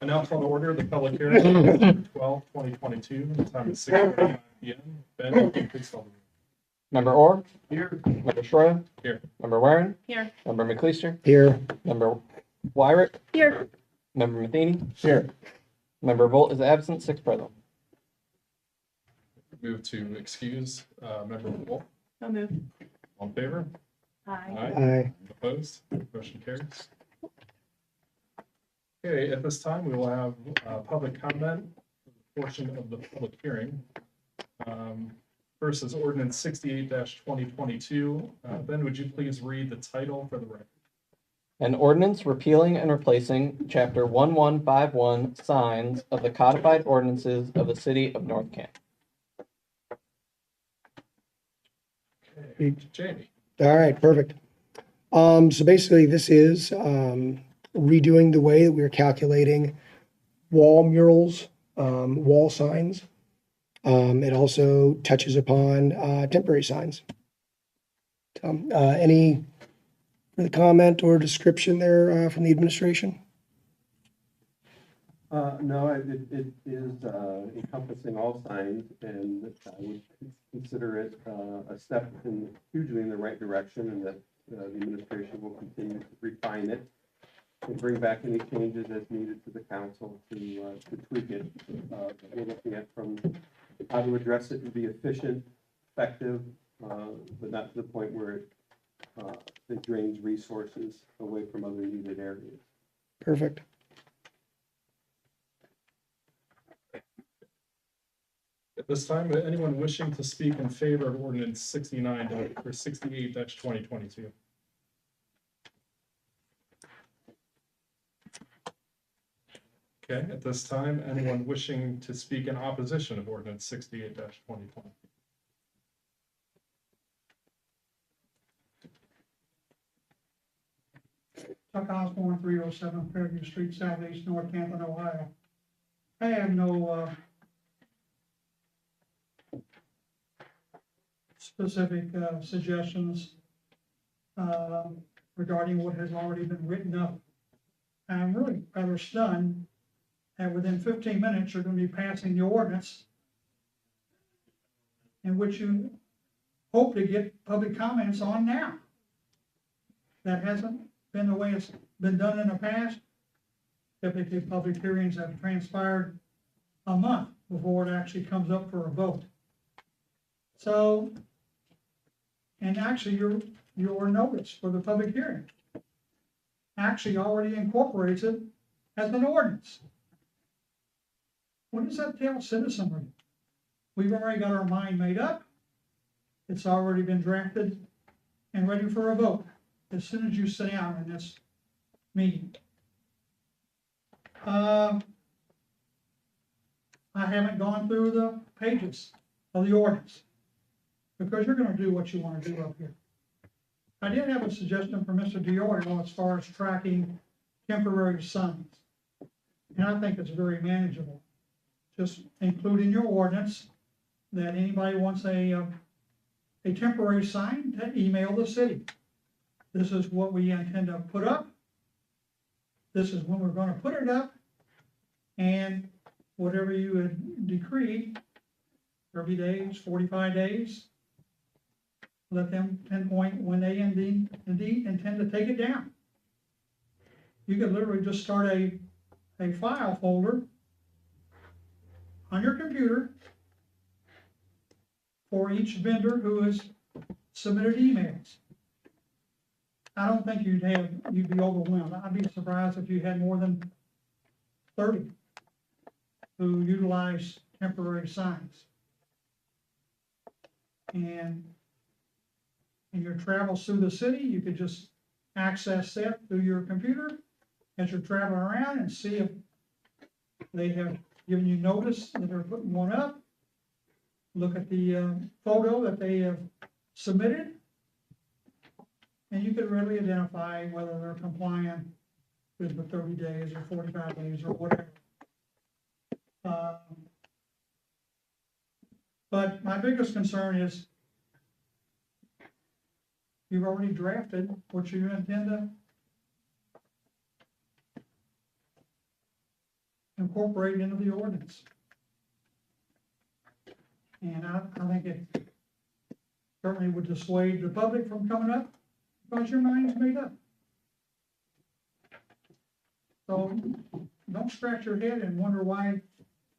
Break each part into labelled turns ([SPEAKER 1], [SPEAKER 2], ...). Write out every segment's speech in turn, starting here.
[SPEAKER 1] I now call to order the public hearing on December 12, 2022. The time is 6:49 p.m. Ben, will you please call the roll?
[SPEAKER 2] Member Orr?
[SPEAKER 1] Here.
[SPEAKER 2] Member Schroyer?
[SPEAKER 1] Here.
[SPEAKER 2] Member Warren?
[SPEAKER 3] Here.
[SPEAKER 2] Member McLeister?
[SPEAKER 4] Here.
[SPEAKER 2] Member Wyrick?
[SPEAKER 3] Here.
[SPEAKER 2] Member Matheny?
[SPEAKER 4] Here.
[SPEAKER 2] Member Volt is absent, 6 present.
[SPEAKER 1] Move to excuse Member Wolf.
[SPEAKER 3] I'll move.
[SPEAKER 1] All in favor?
[SPEAKER 3] Aye.
[SPEAKER 4] Aye.
[SPEAKER 1] Opposed? Motion carries. Okay, at this time, we will have public comment portion of the public hearing. First is ordinance 68-2022. Ben, would you please read the title for the record?
[SPEAKER 2] An ordinance repealing and replacing Chapter 1151 signs of the codified ordinances of the city of North Canton.
[SPEAKER 1] Okay, Jamie.
[SPEAKER 4] All right, perfect. So basically this is redoing the way that we're calculating wall murals, wall signs. It also touches upon temporary signs. Any further comment or description there from the administration?
[SPEAKER 5] No, it is encompassing all signs, and I would consider it a step hugely in the right direction, and that the administration will continue to refine it and bring back any changes as needed to the council to tweak it. We're looking at from how to address it and be efficient, effective, but not to the point where it drains resources away from other needed areas.
[SPEAKER 4] Perfect.
[SPEAKER 1] At this time, anyone wishing to speak in favor of ordinance 68-2022? Okay, at this time, anyone wishing to speak in opposition of ordinance 68-2022?
[SPEAKER 6] Chuck Osborne, 307 Fairview Street, Southeast North Canton, Ohio. I have no specific suggestions regarding what has already been written up. I'm really rather stunned that within 15 minutes you're going to be passing the ordinance in which you hope to get public comments on now. That hasn't been the way it's been done in the past. Typically, public hearings have transpired a month before it actually comes up for a vote. So, and actually your notice for the public hearing actually already incorporates it as an ordinance. What does that tell citizenry? We've already got our mind made up. It's already been drafted and ready for a vote as soon as you sit down in this meeting. I haven't gone through the pages of the ordinance because you're going to do what you want to do up here. I did have a suggestion from Mr. DiOrio as far as tracking temporary signs, and I think it's very manageable. Just include in your ordinance that anybody wants a temporary sign to email the city. This is what we intend to put up. This is when we're going to put it up. And whatever you had decreed, 30 days, 45 days, let them pinpoint when they indeed intend to take it down. You could literally just start a file folder on your computer for each vendor who has submitted emails. I don't think you'd be overwhelmed. I'd be surprised if you had more than 30 who utilize temporary signs. And in your travels through the city, you could just access that through your computer as you're traveling around and see if they have given you notice that they're putting one up. Look at the photo that they have submitted, and you could readily identify whether they're complying with the 30 days or 45 days or whatever. But my biggest concern is you've already drafted what you intend to incorporate into the ordinance. And I think it certainly would dissuade the public from coming up because your mind's made up. So don't scratch your head and wonder why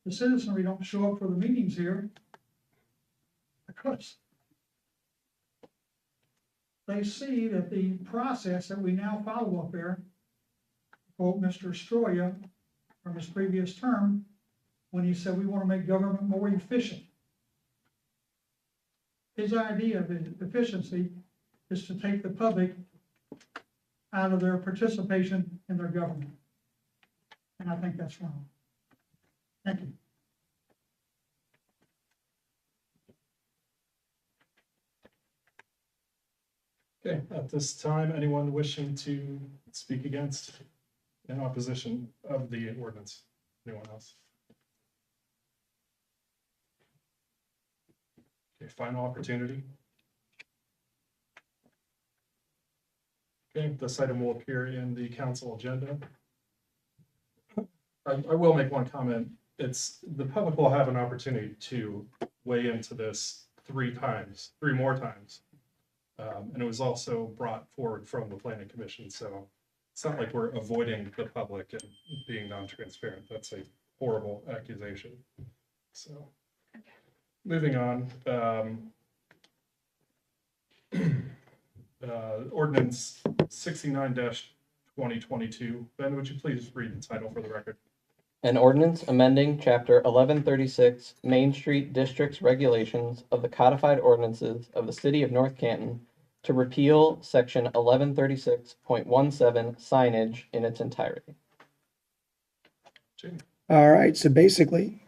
[SPEAKER 6] the citizenry don't show up for the meetings here. Because they see that the process that we now follow up there, quote Mr. Stroya from his previous term, when he said we want to make government more efficient. His idea of efficiency is to take the public out of their participation in their government. And I think that's wrong. Thank you.
[SPEAKER 1] Okay, at this time, anyone wishing to speak against, in opposition of the ordinance? Anyone else? Okay, final opportunity. Okay, this item will appear in the council agenda. I will make one comment. The public will have an opportunity to weigh into this three more times. And it was also brought forward from the planning commission, so it's not like we're avoiding the public and being non-transparent. That's a horrible accusation. So, moving on. Ordinance 69-2022. Ben, would you please read the title for the record?
[SPEAKER 2] An ordinance amending Chapter 1136 Main Street Districts Regulations of the Codified Ordinances of the City of North Canton to repeal Section 1136.17 signage in its entirety.
[SPEAKER 1] Jamie?
[SPEAKER 4] All right, so basically,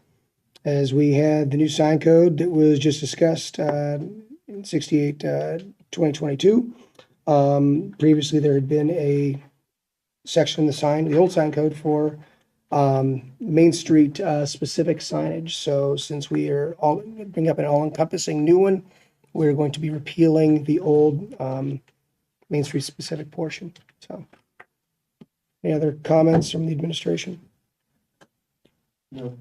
[SPEAKER 4] as we had the new sign code that was just discussed in 68-2022, previously there had been a section in the old sign code for Main Street specific signage. So since we are bring up an all-encompassing new one, we're going to be repealing the old Main Street specific portion. So, any other comments from the administration?
[SPEAKER 5] No.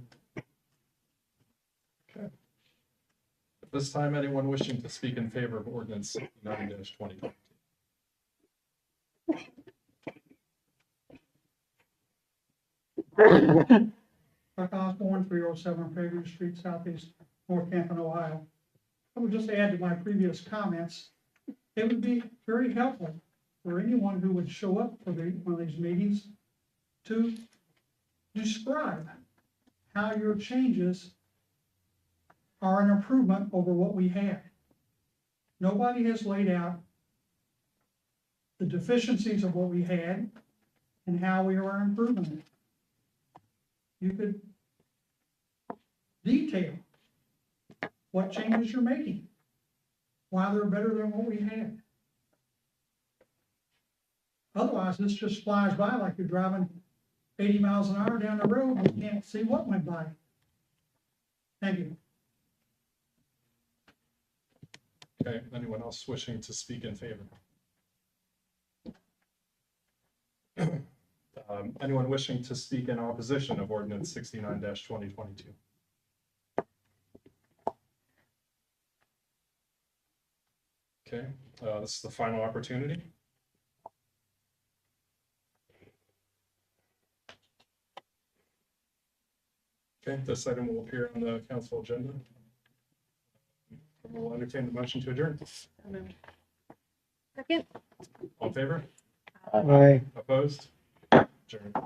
[SPEAKER 1] Okay. At this time, anyone wishing to speak in favor of ordinance 69-2022?
[SPEAKER 6] Chuck Osborne, 307 Fairview Street, Southeast North Canton, Ohio. I would just add to my previous comments, it would be very helpful for anyone who would show up for one of these meetings to describe how your changes are an improvement over what we had. Nobody has laid out the deficiencies of what we had and how we are improving it. You could detail what changes you're making, why they're better than what we had. Otherwise, this just flies by like you're driving 80 miles an hour down the road and you can't see what went by. Thank you.
[SPEAKER 1] Okay, anyone else wishing to speak in favor? Anyone wishing to speak in opposition of ordinance 69-2022? Okay, this is the final opportunity. Okay, this item will appear on the council agenda. We'll entertain the motion to adjourn.
[SPEAKER 3] Second.
[SPEAKER 1] All in favor?
[SPEAKER 4] Aye.
[SPEAKER 1] Opposed? Adjourned.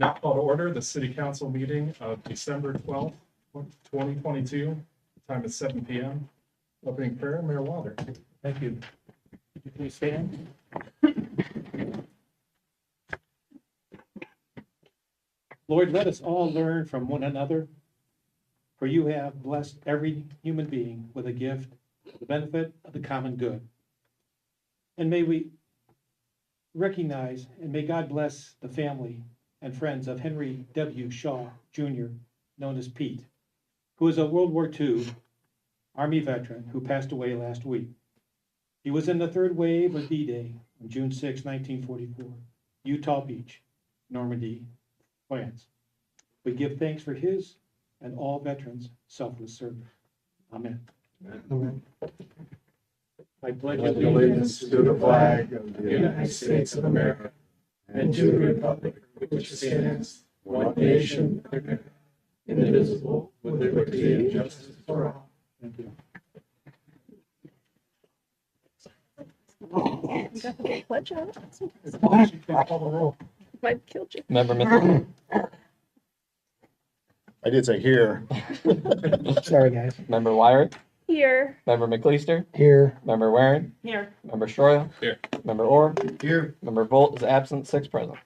[SPEAKER 1] Now call to order the city council meeting of December 12th, 2022. Time is 7 p.m. Opening prayer, Mayor Wilder.
[SPEAKER 3] Thank you. Could you please stand? Lord, let us all learn from one another, for you have blessed every human being with a gift for the benefit of the common good. And may we recognize and may God bless the family and friends of Henry W. Shaw, Jr., known as Pete, who is a World War II Army veteran who passed away last week. He was in the third wave of D-Day on June 6, 1944, Utah Beach, Normandy, France. We give thanks for his and all veterans' selfless service. Amen. I pledge
[SPEAKER 7] allegiance to the flag of the United States of America and to the republic which stands one nation, indivisible, with liberty and justice for all.
[SPEAKER 3] Thank you.
[SPEAKER 8] You got the pledge out? Might have killed you.
[SPEAKER 2] Member Mithler?
[SPEAKER 7] I did say here.
[SPEAKER 4] Sorry, guys.
[SPEAKER 2] Member Wyrick?
[SPEAKER 8] Here.
[SPEAKER 2] Member McLeister?
[SPEAKER 4] Here.
[SPEAKER 2] Member Warren?
[SPEAKER 8] Here.
[SPEAKER 2] Member Stroya?
[SPEAKER 1] Here.
[SPEAKER 2] Member Orr?
[SPEAKER 7] Here.
[SPEAKER 2] Member Volt is absent, 6 present.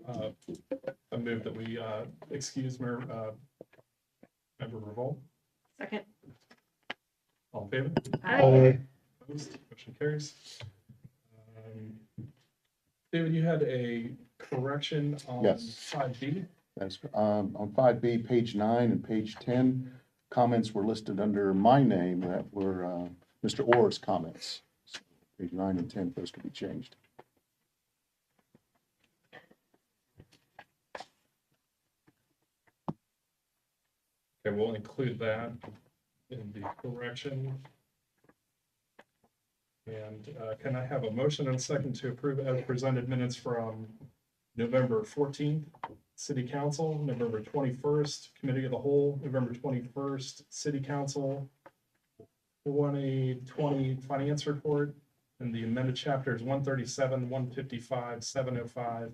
[SPEAKER 1] I move that we excuse Member Revolt.
[SPEAKER 8] Second.
[SPEAKER 1] All in favor?
[SPEAKER 4] Aye.
[SPEAKER 1] Opposed? Motion carries. David, you had a correction on
[SPEAKER 7] Yes.
[SPEAKER 1] 5B.
[SPEAKER 7] That's, on 5B, page 9 and page 10, comments were listed under my name that were Mr. Orr's comments. So page 9 and 10, those could be changed.
[SPEAKER 1] Okay, we'll include that in the correction. And can I have a motion and a second to approve as presented minutes from November 14th, City Council, November 21st, Committee of the Whole, November 21st, City Council, 2020 Finance Report, and the amended chapters 137, 155, 705,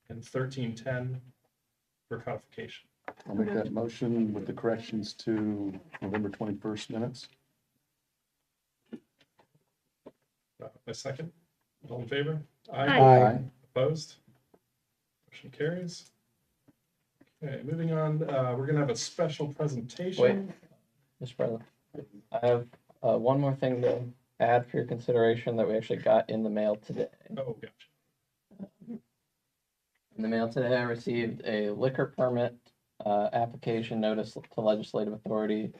[SPEAKER 1] and 1310 for codification.
[SPEAKER 7] I'll make that motion with the corrections to November 21st minutes.
[SPEAKER 1] A second, all in favor?
[SPEAKER 4] Aye.
[SPEAKER 1] Opposed? Motion carries. Okay, moving on, we're gonna have a special presentation.
[SPEAKER 2] Mr. President, I have one more thing to add for your consideration that we actually got in the mail today.
[SPEAKER 1] Oh, gotcha.
[SPEAKER 2] In the mail today, I received a liquor permit application notice to legislative authority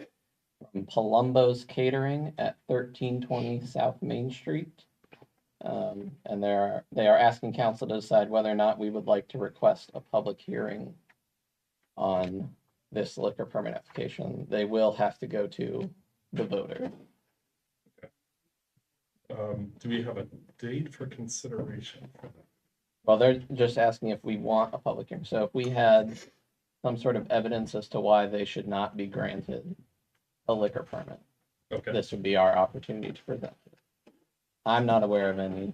[SPEAKER 2] from Palumbo's Catering at 1320 South Main Street. And they are asking council to decide whether or not we would like to request a public hearing on this liquor permit application. They will have to go to the voter.
[SPEAKER 1] Do we have a date for consideration for that?
[SPEAKER 2] Well, they're just asking if we want a public hearing. So if we had some sort of evidence as to why they should not be granted a liquor permit,
[SPEAKER 1] Okay,
[SPEAKER 2] this would be our opportunity to present it. I'm not aware of any.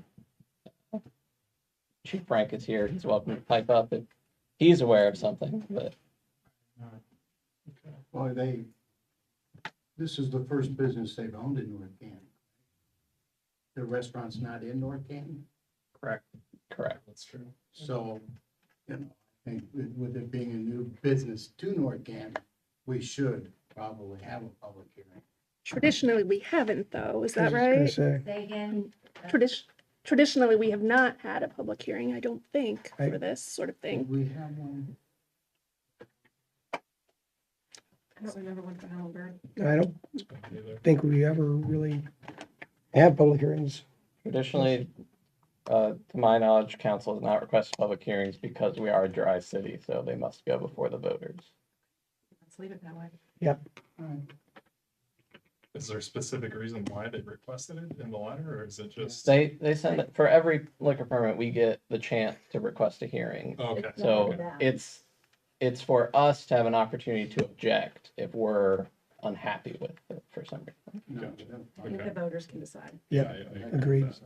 [SPEAKER 2] Chief Frank is here. He's welcome to pipe up if he's aware of something, but
[SPEAKER 9] Well, this is the first business they've owned in North Canton. The restaurant's not in North Canton,
[SPEAKER 2] correct.
[SPEAKER 1] that's true.
[SPEAKER 9] so, I think with it being a new business to North Canton, we should probably have a public hearing.
[SPEAKER 8] Traditionally, we haven't though, is that
[SPEAKER 4] I was just
[SPEAKER 8] right?
[SPEAKER 4] gonna say,
[SPEAKER 8] Traditionally, we have not had a public hearing, I don't think,
[SPEAKER 4] I-
[SPEAKER 8] for this sort of thing.
[SPEAKER 9] We have one.
[SPEAKER 8] I don't remember when the Halberd.
[SPEAKER 4] I don't
[SPEAKER 1] Neither.
[SPEAKER 4] think we ever really have public hearings.
[SPEAKER 2] Traditionally, to my knowledge, council has not requested public hearings because we are a dry city, so they must go before the voters.
[SPEAKER 8] Let's leave it that way.
[SPEAKER 1] Is there a specific reason why they requested it in the letter, or is it just?
[SPEAKER 2] They send it, for every liquor permit, we get the chance to request a hearing.
[SPEAKER 1] Okay.
[SPEAKER 2] So
[SPEAKER 1] Okay.
[SPEAKER 2] it's for us to have an opportunity to object if we're unhappy with it for some reason.
[SPEAKER 9] No,
[SPEAKER 1] Gotcha.
[SPEAKER 8] I think the voters can decide.
[SPEAKER 4] Yeah,
[SPEAKER 1] I agree with
[SPEAKER 4] agreed.
[SPEAKER 1] that.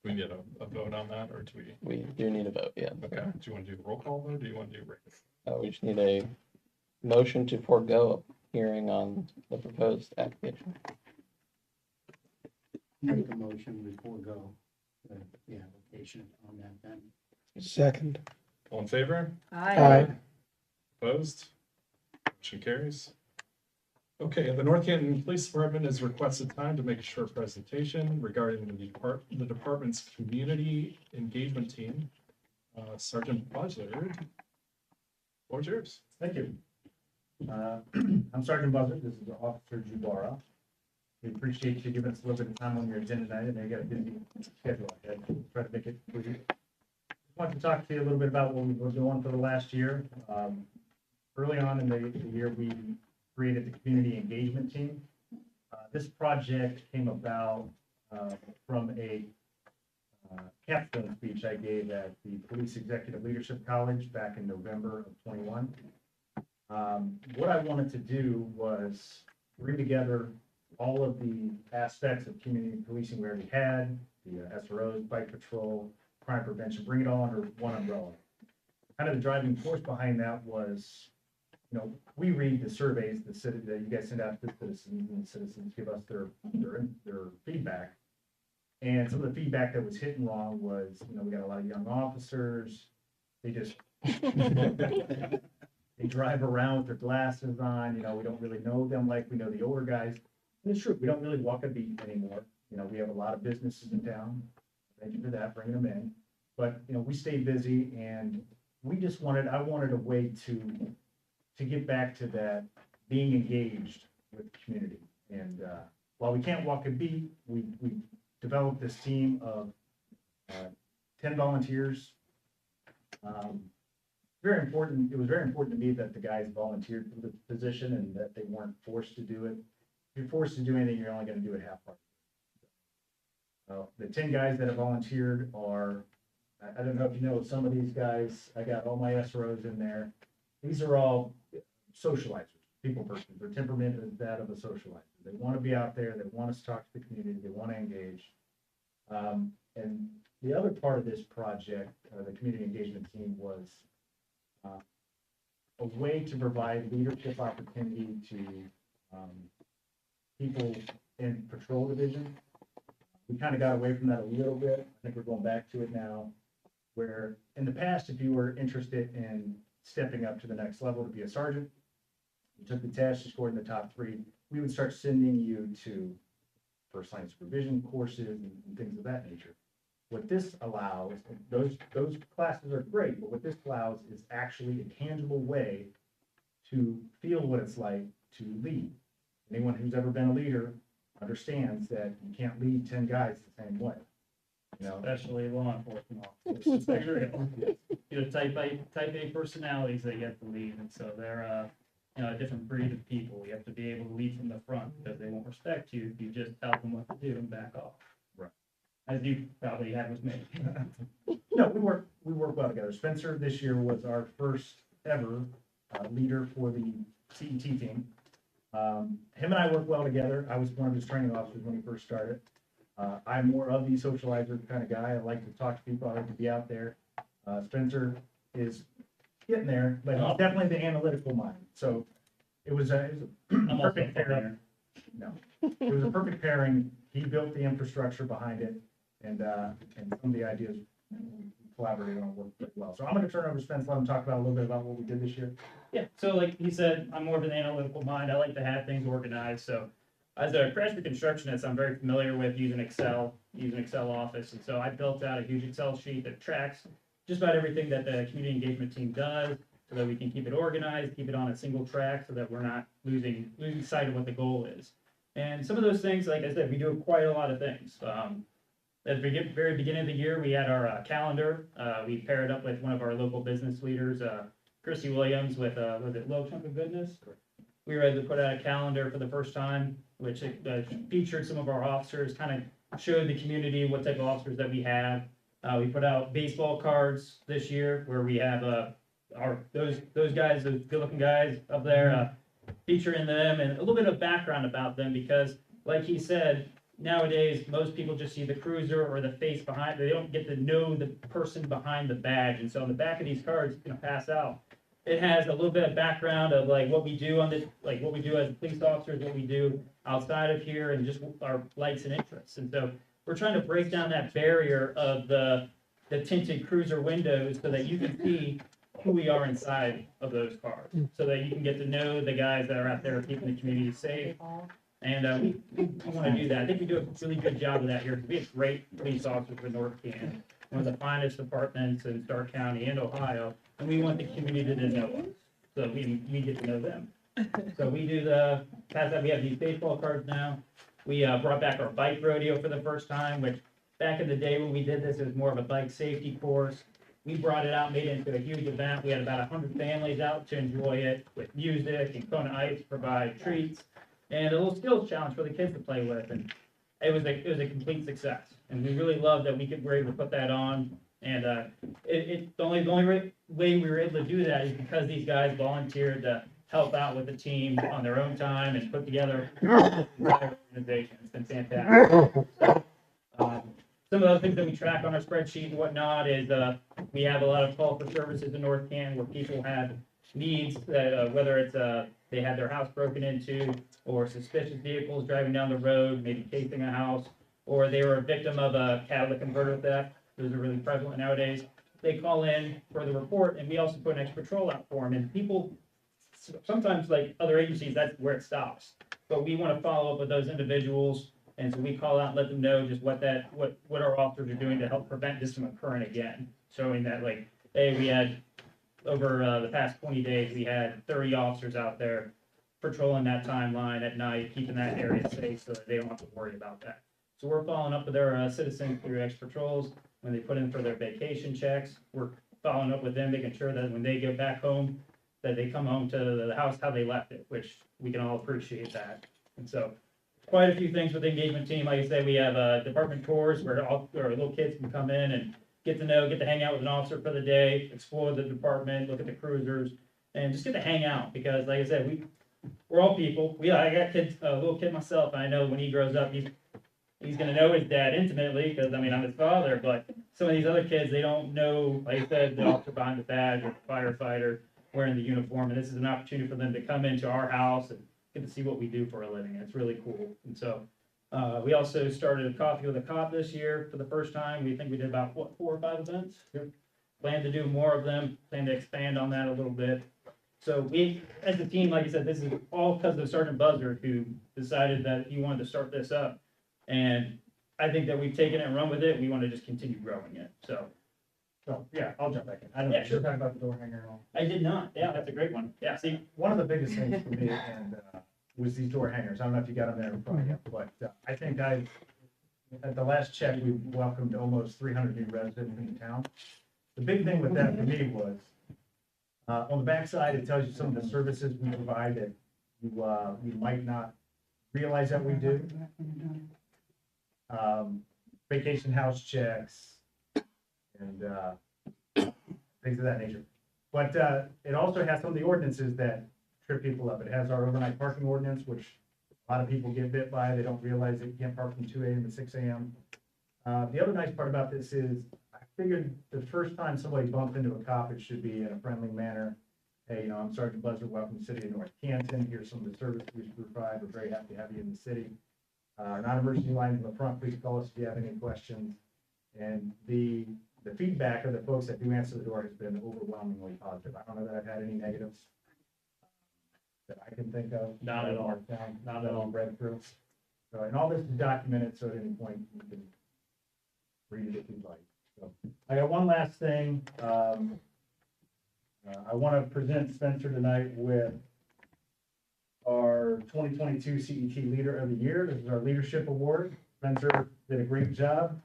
[SPEAKER 1] Do we get a vote on that, or do we,
[SPEAKER 2] We do need a vote, yeah.
[SPEAKER 1] okay, do you want to do the roll call though, or do you want to do regular?
[SPEAKER 2] We just need a motion to forego a hearing on the proposed application.
[SPEAKER 9] make a motion before go the application on that then.
[SPEAKER 4] Second.
[SPEAKER 1] All in favor?
[SPEAKER 4] Aye.
[SPEAKER 1] Opposed? Motion carries. Okay, the North Canton Police Department has requested time to make a short presentation regarding the department's community engagement team. Sergeant Buzzard, floor is yours.
[SPEAKER 10] Thank you. I'm Sergeant Buzzard, this is Officer Jubara. We appreciate you giving us a little bit of time on your agenda tonight, and I got a busy schedule ahead. Try to make it brief. Just wanted to talk to you a little bit about what we were doing for the last year. Early on in the year, we created the community engagement team. This project came about from a capstone speech I gave at the Police Executive Leadership College back in November of '21. What I wanted to do was bring together all of the aspects of community policing we already had, the SROs, bike patrol, crime prevention, bring it all under one umbrella. Kind of the driving force behind that was, we read the surveys that you guys send out to the citizens, and the citizens give us their feedback. And some of the feedback that was hit and wrong was, we got a lot of young officers, they just they drive around with their glasses on, we don't really know them like we know the older guys. And it's true, we don't really walk a beat anymore. We have a lot of businesses in town. Thank you for that, bringing them in. But, we stay busy, and I wanted a way to get back to that, being engaged with the community. And while we can't walk a beat, we developed this team of 10 volunteers. It was very important to me that the guys volunteered for the position and that they weren't forced to do it. If you're forced to do anything, you're only going to do it half-heartedly. The 10 guys that have volunteered are, I don't know if you know some of these guys, I got all my SROs in there. These are all socializers, people persons. Their temperament is that of a socializer. They want to be out there, they want to talk to the community, they want to engage. And the other part of this project, the community engagement team, was a way to provide leadership opportunity to people in patrol division. We kind of got away from that a little bit. I think we're going back to it now, where in the past, if you were interested in stepping up to the next level to be a sergeant, you took the test, you scored in the top 3, we would start sending you to first line supervision courses and things of that nature. What this allows, those classes are great, but what this allows is actually a tangible way to feel what it's like to lead. Anyone who's ever been a leader understands that you can't lead 10 guys the same way.
[SPEAKER 11] Especially law enforcement officers. Type A personalities that you have to lead, and so they're a different breed of people. You have to be able to lead from the front because they won't respect you if you just tell them what to do and back off.
[SPEAKER 10] Right.
[SPEAKER 11] As you probably have with me.
[SPEAKER 10] No, we work well together. Spencer this year was our first ever leader for the CET team. Him and I work well together. I was one of his training officers when he first started. I'm more of the socializer kind of guy. I like to talk to people. I like to be out there. Spencer is getting there, but he's definitely the analytical mind. So it was a perfect pairing. No, it was a perfect pairing. He built the infrastructure behind it, and some of the ideas we collaborated on worked pretty well. So I'm going to turn it over to Spence, let him talk about a little bit about what we did this year.
[SPEAKER 11] Yeah, so like he said, I'm more of an analytical mind. I like to have things organized. So as a crash reconstructionist, I'm very familiar with using Excel Office. And so I built out a huge Excel sheet that tracks just about everything that the community engagement team does so that we can keep it organized, keep it on a single track so that we're not losing sight of what the goal is. And some of those things, like I said, we do quite a lot of things. At the very beginning of the year, we had our calendar. We paired up with one of our local business leaders, Christy Williams, with, was it Low Chunk of Goodness? We were able to put out a calendar for the first time, which featured some of our officers, kind of showed the community what type of officers that we have. We put out baseball cards this year where we have those guys, those good-looking guys up there. featuring them and a little bit of background about them because, like he said, nowadays most people just see the cruiser or the face behind. They don't get to know the person behind the badge. And so on the back of these cards, you know, pass out. It has a little bit of background of like what we do on the what we do as police officers, what we do outside of here, and just our likes and interests. And so we're trying to break down that barrier of the tinted cruiser windows so that you can see who we are inside of those cars, so that you can get to know the guys that are out there keeping the community safe. And we want to do that. I think we do a really good job of that here. We have great police officers in North Canton, one of the finest departments in Stark County and Ohio, and we want the community to know us, so we get to know them. So we do past that, we have these baseball cards now. We brought back our bike rodeo for the first time, which back in the day when we did this, it was more of a bike safety course. We brought it out, made it into a huge event. We had about 100 families out to enjoy it with music and Kona Ice to provide treats and a little skills challenge for the kids to play with. And it was a complete success. And we really loved that were able to put that on. And the only way we were able to do that is because these guys volunteered to help out with the team on their own time and put together an organization. It's been fantastic. Some of the things that we track on our spreadsheet and whatnot is we have a lot of call for services in North Canton where people have needs, whether it's they had their house broken into or suspicious vehicles driving down the road, maybe casing a house, or they were a victim of a catalytic converter theft. Those are really prevalent nowadays. They call in for the report, and we also put an extra patrol out for them. And people, sometimes like other agencies, that's where it stops. But we want to follow up with those individuals. And so we call out and let them know just what our officers are doing to help prevent this from occurring again. Showing that like, hey, we had over the past 20 days, we had 30 officers out there patrolling that timeline at night, keeping that area safe so that they don't have to worry about that. So we're following up with our citizens through extra patrols. When they put in for their vacation checks, we're following up with them, making sure that when they get back home, that they come home to the house how they left it, which we can all appreciate that. And so quite a few things with the engagement team. Like I said, we have department tours where our little kids can come in and get to hang out with an officer for the day, explore the department, look at the cruisers, and just get to hang out. Because like I said, we're all people. I got kids, a little kid myself, and I know when he grows up, he's gonna know his dad intimately, because I mean, I'm his father, but some of these other kids, they don't know, like I said, the officer behind the badge or the firefighter wearing the uniform, and this is an opportunity for them to come into our house and get to see what we do for a living. It's really cool. And so we also started a Coffee with a Cop this year for the first time. We think we did about 4 or 5 events. Plan to do more of them, plan to expand on that a little bit. So we, as a team, like I said, this is all because of Sergeant Buzzard, who decided that he wanted to start this up. And I think that we've taken it and run with it. We want to just continue growing it. So
[SPEAKER 10] yeah, I'll jump back in. I don't know,
[SPEAKER 11] Yeah, sure.
[SPEAKER 10] you're talking about the door hanger and all.
[SPEAKER 11] I did not. Yeah, that's a great one. Yeah, see,
[SPEAKER 10] One of the biggest things for me and was these door hangers. I don't know if you got them there in front of you, but I think at the last check, we welcomed almost 300 new residents into town. The big thing with that for me was, on the backside, it tells you some of the services we provide that you might not realize that we do. Vacation house checks and things of that nature. But it also has some of the ordinances that trip people up. It has our overnight parking ordinance, which a lot of people get bit by. They don't realize that you can't park from 2 a.m. to 6 a.m. The other nice part about this is I figured the first time somebody bumped into a cop, it should be in a friendly manner. Hey, I'm Sergeant Buzzard, welcome to the City of North Canton. Here's some of the services we provide. We're very happy to have you in the city. Non-emergency lines in the front, please call us if you have any questions. And the feedback of the folks that do answer the door has been overwhelmingly positive. I don't know that I've had any negatives that I can think of.
[SPEAKER 11] Not at all.
[SPEAKER 10] Not at all read through. So, and all this is documented, so at any point you can read it if you'd like. So I got one last thing. I want to present Spencer tonight with our 2022 CET Leader of the Year. This is our leadership award. Spencer did a great job.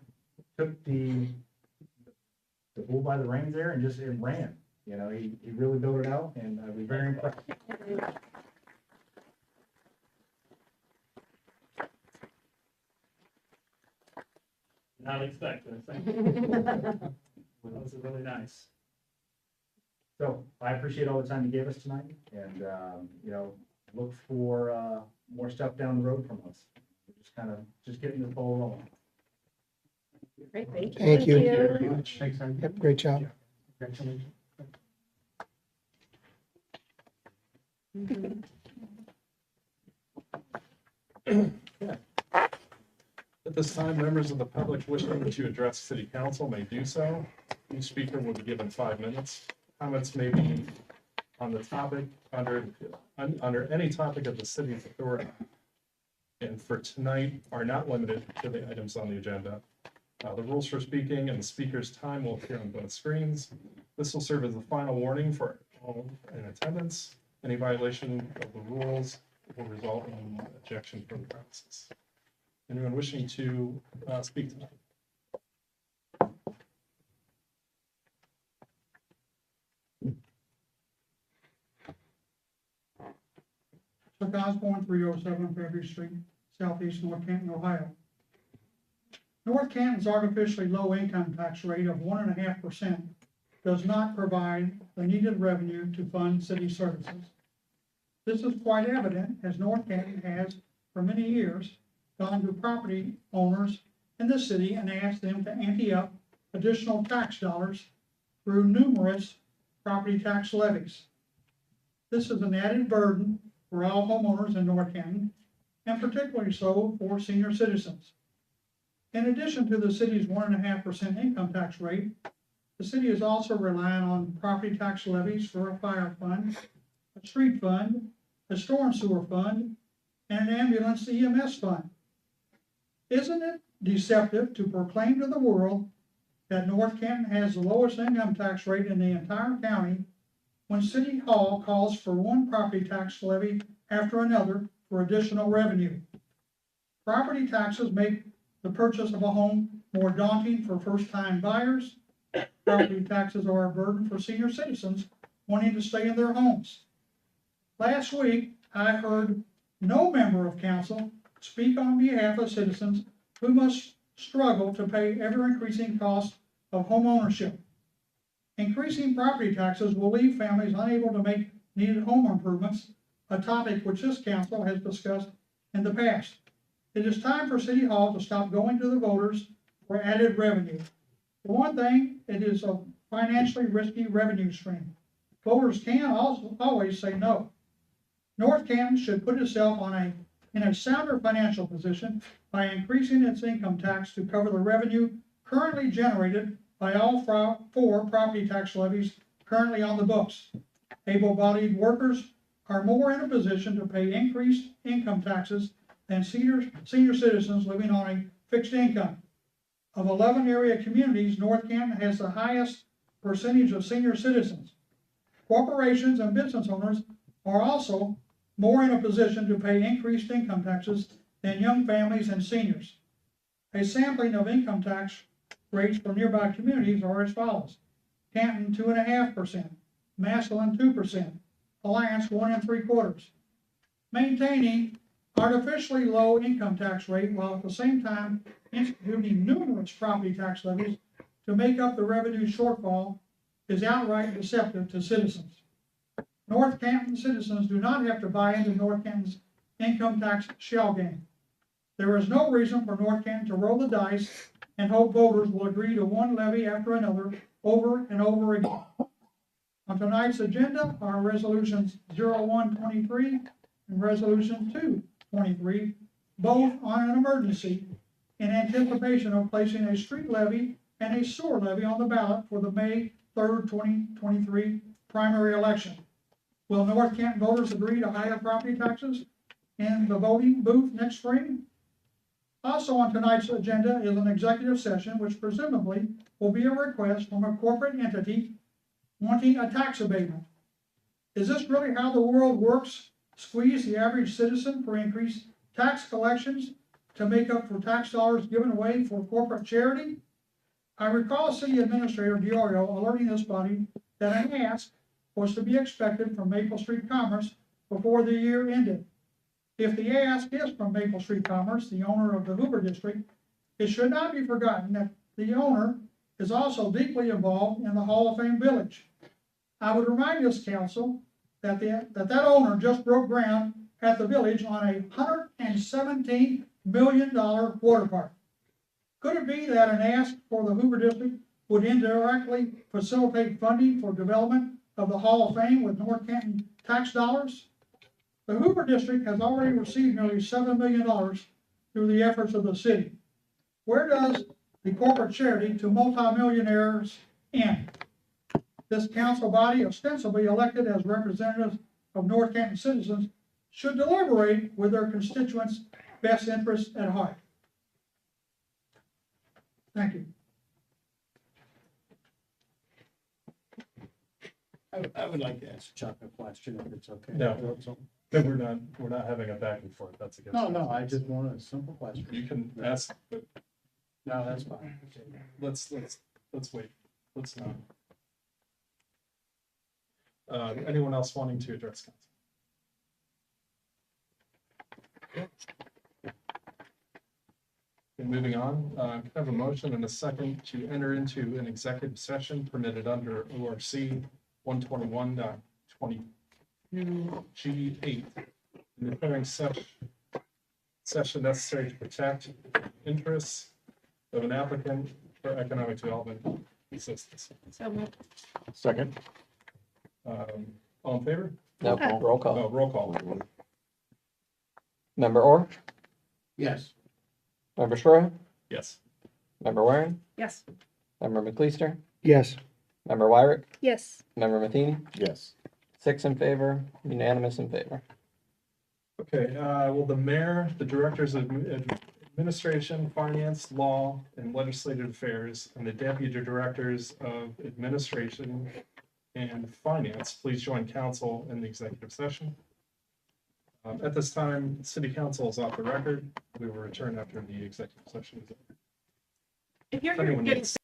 [SPEAKER 10] Took the bull by the reins there and just ran. He really built it out, and I was very impressed.
[SPEAKER 11] not expecting. That was really nice.
[SPEAKER 10] So I appreciate all the time you gave us tonight, and look for, more stuff down the road from us. We're just getting the ball rolling.
[SPEAKER 8] Great,
[SPEAKER 4] Thank you.
[SPEAKER 1] Very much.
[SPEAKER 3] Thanks, Harvey.
[SPEAKER 4] Yep, great job.
[SPEAKER 3] Congratulations.
[SPEAKER 1] At this time, members of the public wishing to address city council may do so. Each speaker will be given 5 minutes. Comments may be on the topic under any topic of the city's authority. And for tonight are not limited to the items on the agenda. The rules for speaking and the speaker's time will appear on both screens. This will serve as the final warning for all in attendance. Any violation of the rules will result in ejection from the premises. Anyone wishing to speak tonight?
[SPEAKER 6] Chuck Osborne, 307 Fairview Street, southeast North Canton, Ohio. North Canton's artificially low income tax rate of 1.5% does not provide the needed revenue to fund city services. This is quite evident as North Canton has, for many years, gone to property owners in the city and asked them to ante up additional tax dollars through numerous property tax levies. This is an added burden for all homeowners in North Canton, and particularly so for senior citizens. In addition to the city's 1.5% income tax rate, the city is also relying on property tax levies for a fire fund, a street fund, a storm sewer fund, and an ambulance EMS fund. Isn't it deceptive to proclaim to the world that North Canton has the lowest income tax rate in the entire county when City Hall calls for one property tax levy after another for additional revenue? Property taxes make the purchase of a home more daunting for first-time buyers. Property taxes are a burden for senior citizens wanting to stay in their homes. Last week, I heard no member of council speak on behalf of citizens who must struggle to pay ever-increasing costs of home ownership. Increasing property taxes will leave families unable to make needed home improvements, a topic which this council has discussed in the past. It is time for City Hall to stop going to the voters for added revenue. For one thing, it is a financially risky revenue stream. Voters can also always say no. North Canton should put itself in a sounder financial position by increasing its income tax to cover the revenue currently generated by all four property tax levies currently on the books. Able-bodied workers are more in a position to pay increased income taxes than senior citizens living on a fixed income. Of 11 area communities, North Canton has the highest percentage of senior citizens. Corporations and business owners are also more in a position to pay increased income taxes than young families and seniors. A sampling of income tax rates for nearby communities are as follows: Canton 2.5%, Massillon 2%, Alliance 1 3/4. Maintaining artificially low income tax rate while at the same time instituting numerous property tax levies to make up the revenue shortfall is outright deceptive to citizens. North Canton citizens do not have to buy into North Canton's income tax shell game. There is no reason for North Canton to roll the dice and hope voters will agree to one levy after another over and over again. On tonight's agenda are resolutions 0123 and resolution 223, both on an emergency in anticipation of placing a street levy and a sewer levy on the ballot for the May 3rd, 2023 primary election. Will North Canton voters agree to higher property taxes in the voting booth next spring? Also on tonight's agenda is an executive session which presumably will be a request from a corporate entity wanting a tax abatement. Is this really how the world works? Squeeze the average citizen for increased tax collections to make up for tax dollars given away for corporate charity? I recall City Administrator Diorio alerting this body that an ask was to be expected from Maple Street Commerce before the year ended. If the ask is from Maple Street Commerce, the owner of the Hoover District, it should not be forgotten that the owner is also deeply involved in the Hall of Fame Village. I would remind this council that owner just broke ground at the village on $117 million water park. Could it be that an ask for the Hoover District would indirectly facilitate funding for development of the Hall of Fame with North Canton tax dollars? The Hoover District has already received nearly $7 million through the efforts of the city. Where does the corporate charity to multimillionaires end? This council body, ostensibly elected as representatives of North Canton citizens, should deliberate with their constituents' best interests at heart. Thank you.
[SPEAKER 3] I would like to ask Chuck a question, if it's okay.
[SPEAKER 1] No, we're not having a back and forth. That's against.
[SPEAKER 9] No, I just want a simple question.
[SPEAKER 1] You can ask, but
[SPEAKER 9] No, that's fine.
[SPEAKER 1] let's wait. Let's not. Anyone else wanting to address council? Okay, moving on, can I have a motion and a second to enter into an executive session permitted under ORC 121.22 G8, and declaring such session necessary to protect interests of an applicant for economic development assistance.
[SPEAKER 8] So moved.
[SPEAKER 7] Second.
[SPEAKER 1] All in favor?
[SPEAKER 2] No, roll call.
[SPEAKER 1] Oh, roll call.
[SPEAKER 2] Member Orr,
[SPEAKER 9] Yes.
[SPEAKER 2] Member Shura,
[SPEAKER 1] Yes.
[SPEAKER 2] Member Warren,
[SPEAKER 8] Yes.
[SPEAKER 2] Member McLeister,
[SPEAKER 4] Yes.
[SPEAKER 2] Member Wyrick,
[SPEAKER 8] Yes.
[SPEAKER 2] Member Matheny,
[SPEAKER 7] Yes.
[SPEAKER 2] 6 in favor, unanimous in favor.
[SPEAKER 1] Okay, will the mayor, the directors of administration, finance, law, and legislative affairs, and the deputy directors of administration and finance please join council in the executive session? At this time, city council is off the record. We will return after the executive session is over.
[SPEAKER 8] If you're
[SPEAKER 1] If anyone
[SPEAKER 8] getting
[SPEAKER 1] needs-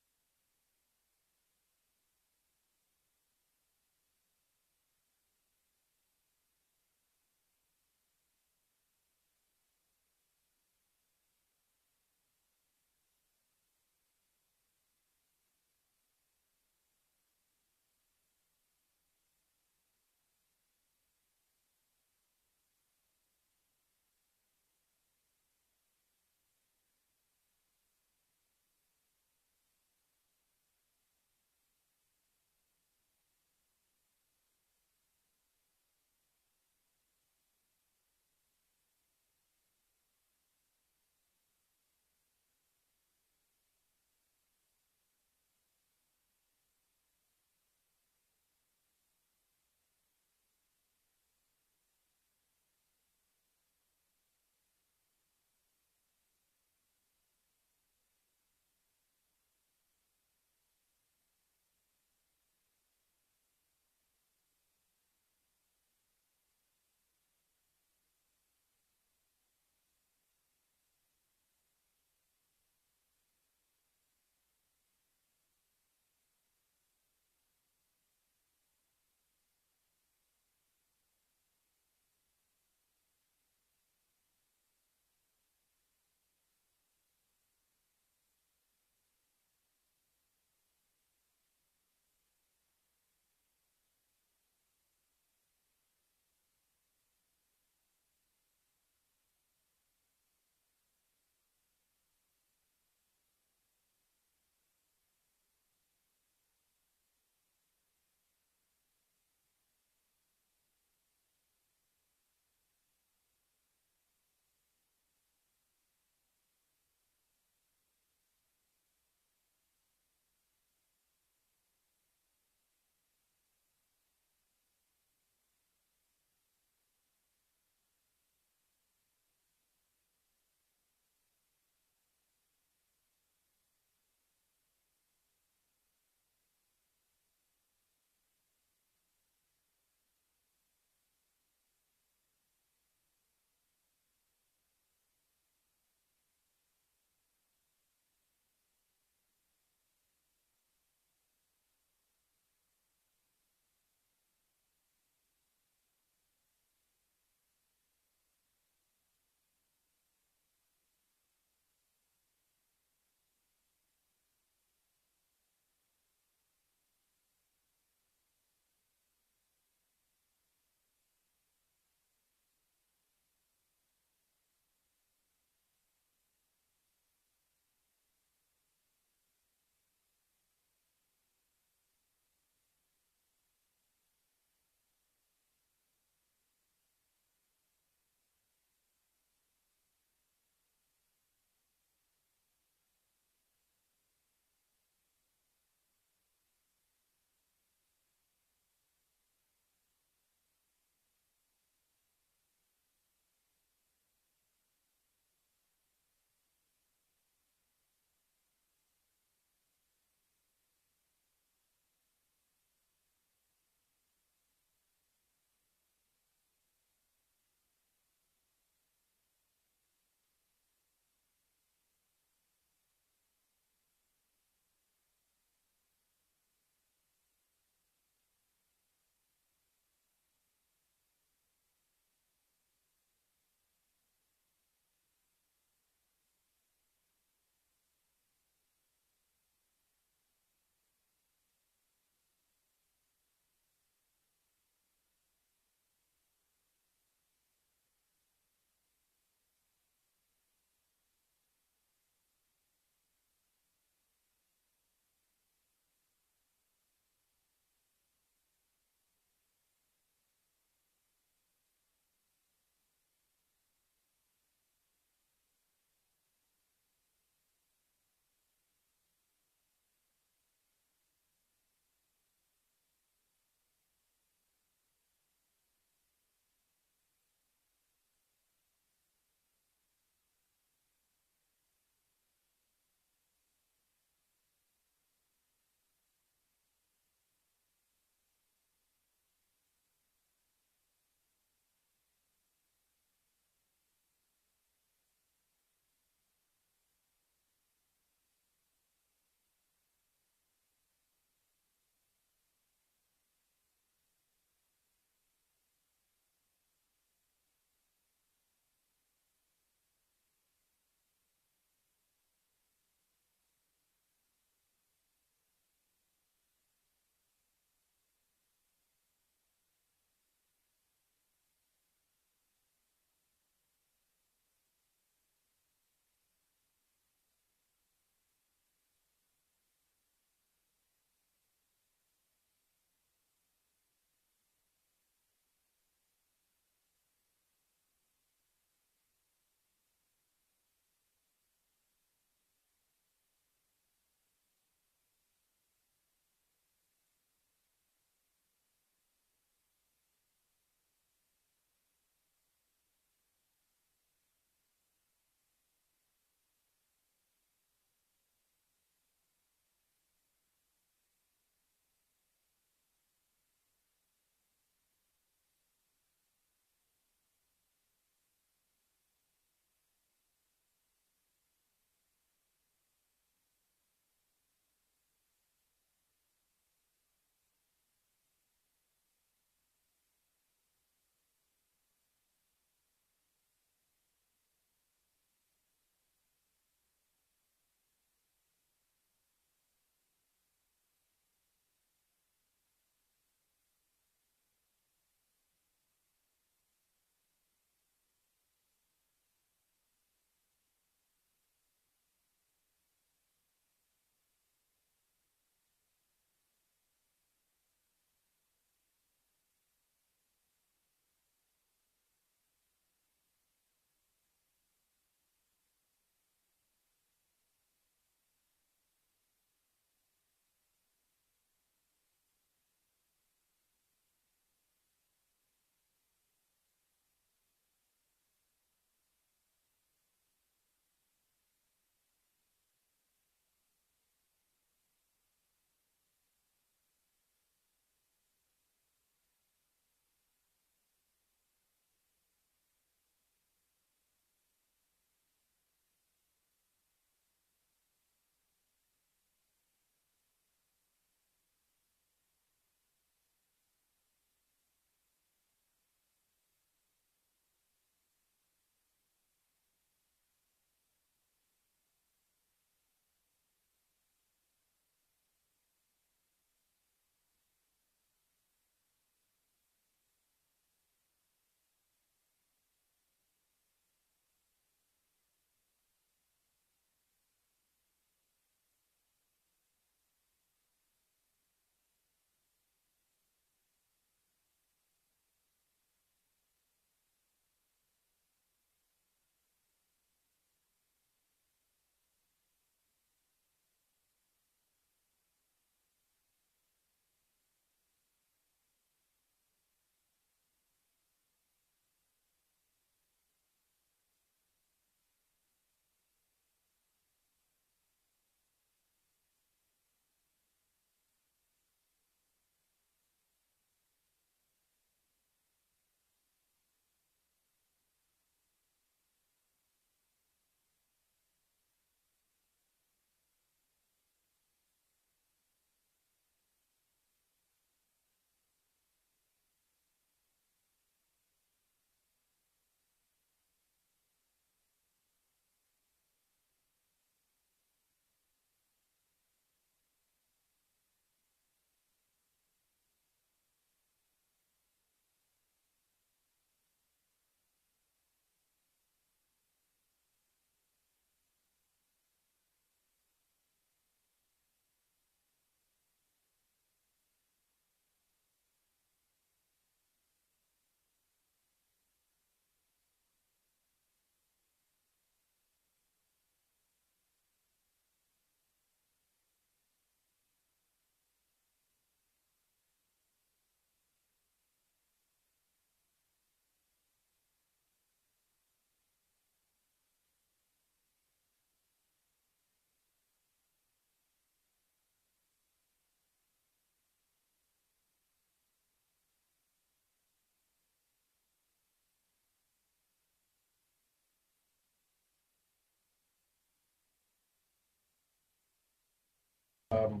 [SPEAKER 1] Um,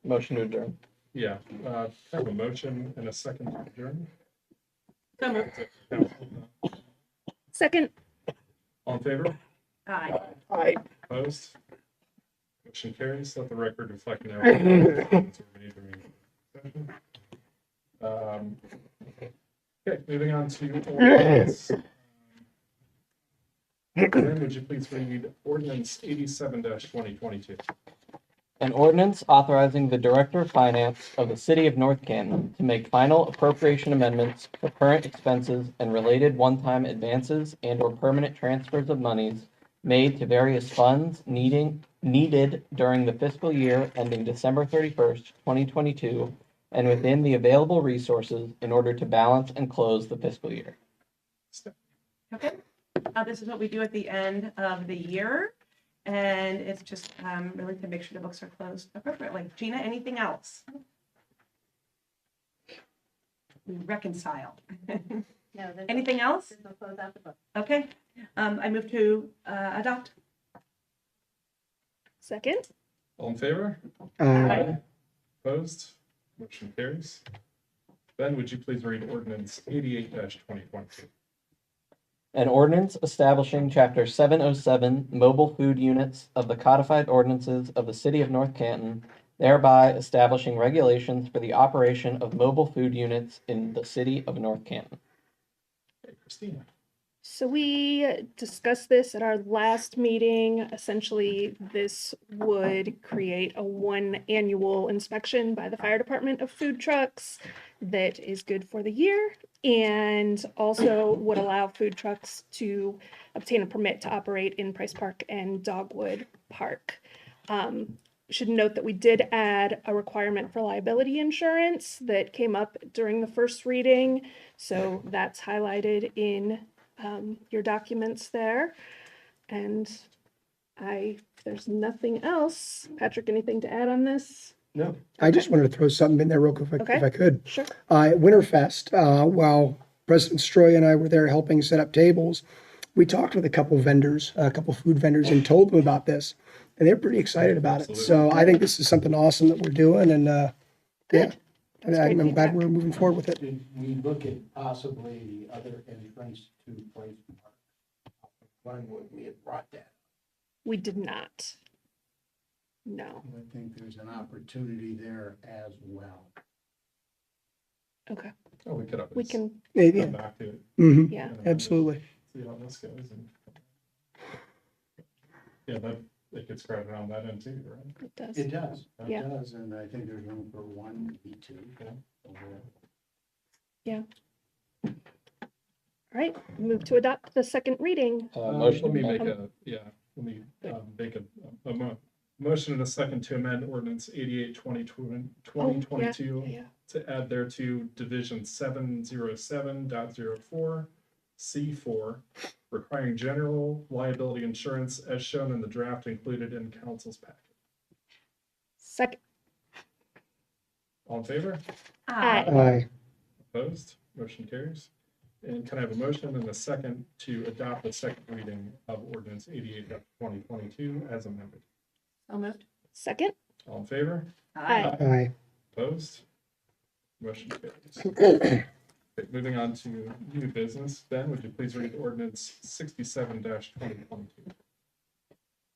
[SPEAKER 2] Motion to adjourn.
[SPEAKER 1] yeah, have a motion and a second to adjourn.
[SPEAKER 8] So moved.
[SPEAKER 1] Council,
[SPEAKER 8] Second.
[SPEAKER 1] all in favor?
[SPEAKER 8] Aye.
[SPEAKER 4] Aye.
[SPEAKER 1] Opposed? Motion carries. Let the record reflect no. Okay, moving on to ordinance. Ben, would you please read ordinance 87-2022?
[SPEAKER 2] An ordinance authorizing the Director of Finance of the City of North Canton to make final appropriation amendments for current expenses and related one-time advances and/or permanent transfers of monies made to various funds needed during the fiscal year ending December 31st, 2022, and within the available resources in order to balance and close the fiscal year.
[SPEAKER 12] Okay, this is what we do at the end of the year, and it's just really to make sure the books are closed appropriately. Gina, anything else? We reconcile.
[SPEAKER 13] No, there's
[SPEAKER 12] Anything else?
[SPEAKER 13] no close out the book.
[SPEAKER 12] Okay, I move to adopt.
[SPEAKER 8] Second.
[SPEAKER 1] All in favor?
[SPEAKER 4] Aye.
[SPEAKER 1] Opposed? Motion carries. Ben, would you please read ordinance 88-2022?
[SPEAKER 2] An ordinance establishing Chapter 707 mobile food units of the codified ordinances of the City of North Canton, thereby establishing regulations for the operation of mobile food units in the City of North Canton.
[SPEAKER 1] Okay, Christina.
[SPEAKER 8] So we discussed this at our last meeting. Essentially, this would create a one annual inspection by the fire department of food trucks that is good for the year and also would allow food trucks to obtain a permit to operate in Price Park and Dogwood Park. Should note that we did add a requirement for liability insurance that came up during the first reading. So that's highlighted in your documents there. And there's nothing else. Patrick, anything to add on this?
[SPEAKER 4] No. I just wanted to throw something in there real quick if I could.
[SPEAKER 8] Sure.
[SPEAKER 4] At Winterfest, while President Stroy and I were there helping set up tables, we talked with a couple vendors, a couple food vendors, and told them about this. And they're pretty excited about it. So I think this is something awesome that we're doing. And yeah, I'm glad we're moving forward with it.
[SPEAKER 9] Did we look at possibly the other entrance to Place Park? When would we have brought that?
[SPEAKER 8] We did not. No.
[SPEAKER 9] I think there's an opportunity there as well.
[SPEAKER 8] Okay.
[SPEAKER 1] Oh, we could
[SPEAKER 8] We can,
[SPEAKER 1] come back to it.
[SPEAKER 4] Mm-hmm.
[SPEAKER 8] yeah.
[SPEAKER 4] Absolutely.
[SPEAKER 1] See how this goes. And yeah, that it gets spread around that end too, right?
[SPEAKER 8] It does.
[SPEAKER 9] It does,
[SPEAKER 8] Yeah.
[SPEAKER 9] it does, and I think there's room for one, maybe two.
[SPEAKER 8] Yeah. All right, move to adopt the second reading.
[SPEAKER 2] Motion.
[SPEAKER 1] Let me make a motion and a second to amend ordinance 88-2022
[SPEAKER 8] Yeah.
[SPEAKER 1] to add thereto division 707.04 C4, requiring general liability insurance as shown in the draft included in council's packet.
[SPEAKER 8] Second.
[SPEAKER 1] All in favor?
[SPEAKER 8] Aye.
[SPEAKER 4] Aye.
[SPEAKER 1] Opposed? Motion carries. And can I have a motion and a second to adopt the second reading of ordinance 88-2022 as amended?
[SPEAKER 12] So moved.
[SPEAKER 8] Second.
[SPEAKER 1] All in favor?
[SPEAKER 8] Aye.
[SPEAKER 4] Aye.
[SPEAKER 1] Opposed? Motion carries. Okay, moving on to new business. Ben, would you please read ordinance 67-2022?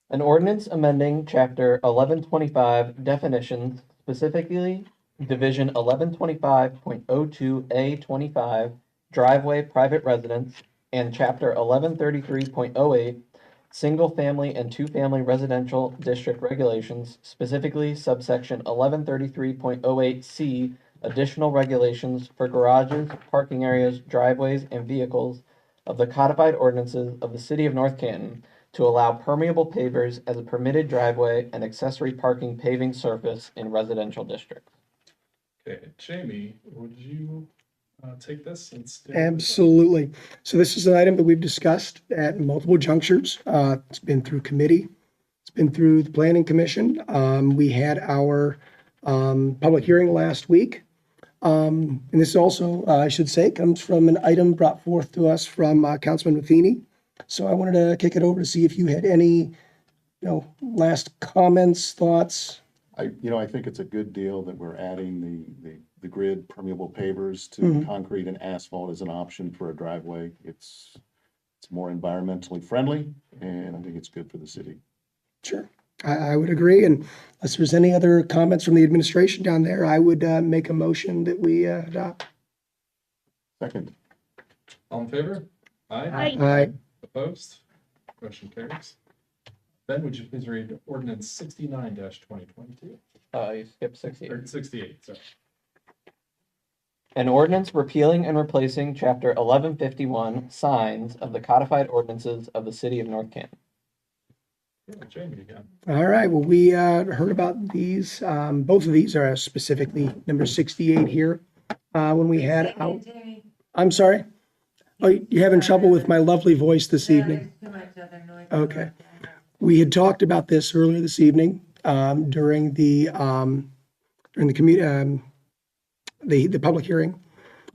[SPEAKER 2] An ordinance amending Chapter 1125 definitions, specifically Division 1125.02A25 driveway private residence and Chapter 1133.08 single-family and two-family residential district regulations, specifically subsection 1133.08C additional regulations for garages, parking areas, driveways, and vehicles of the codified ordinances of the City of North Canton to allow permeable pavers as a permitted driveway and accessory parking paving surface in residential districts.
[SPEAKER 1] Okay, Jamie, would you take this and stay?
[SPEAKER 4] Absolutely. So this is an item that we've discussed at multiple junctures. It's been through committee. It's been through the planning commission. We had our public hearing last week. And this also, I should say, comes from an item brought forth to us from Councilman Matheny. So I wanted to kick it over to see if you had any last comments, thoughts?
[SPEAKER 7] I think it's a good deal that we're adding the grid permeable pavers to
[SPEAKER 4] Mhm.
[SPEAKER 7] concrete and asphalt as an option for a driveway. It's more environmentally friendly, and I think it's good for the city.
[SPEAKER 4] Sure. I would agree. And unless there's any other comments from the administration down there, I would make a motion that we adopt.
[SPEAKER 7] Second,
[SPEAKER 1] All in favor?
[SPEAKER 8] Aye.
[SPEAKER 4] Aye.
[SPEAKER 1] Opposed? Motion carries. Ben, would you please read ordinance 69-2022,
[SPEAKER 2] You skipped 68.
[SPEAKER 1] or 68, sorry.
[SPEAKER 2] An ordinance repealing and replacing chapter 1151 signs of the codified ordinances of the city of North Canton.
[SPEAKER 1] Yeah, Jamie again.
[SPEAKER 4] All right, well, we heard about these. Both of these are specifically number 68 here. When we had out, I'm sorry? Oh, you having trouble with my lovely voice this evening? Okay. We had talked about this earlier this evening during the public hearing.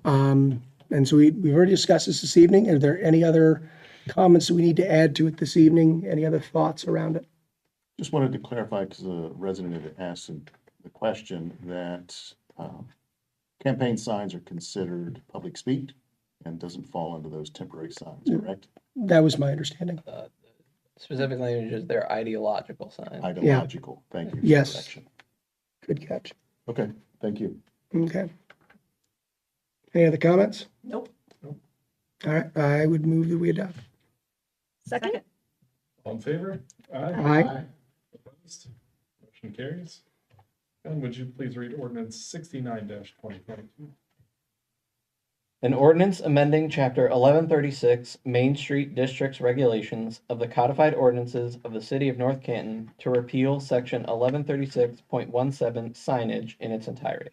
[SPEAKER 4] And so we've already discussed this evening. Are there any other comments that we need to add to it this evening? Any other thoughts around it?
[SPEAKER 7] just wanted to clarify, because the resident had asked the question, that campaign signs are considered public speak and doesn't fall under those temporary signs, correct?
[SPEAKER 4] That was my understanding.
[SPEAKER 2] Specific language is their ideological sign.
[SPEAKER 7] Ideological, thank you. for
[SPEAKER 4] Yes.
[SPEAKER 7] correction.
[SPEAKER 4] Good catch.
[SPEAKER 7] Okay, thank you.
[SPEAKER 4] Okay. Any other comments?
[SPEAKER 12] Nope.
[SPEAKER 4] All right, I would move that we adopt.
[SPEAKER 8] Second?
[SPEAKER 1] All in favor?
[SPEAKER 4] Aye.
[SPEAKER 1] Opposed? Motion carries. Ben, would you please read ordinance 69-2022?
[SPEAKER 2] An ordinance amending chapter 1136 Main Street Districts Regulations of the codified ordinances of the city of North Canton to repeal section 1136.17 signage in its entirety.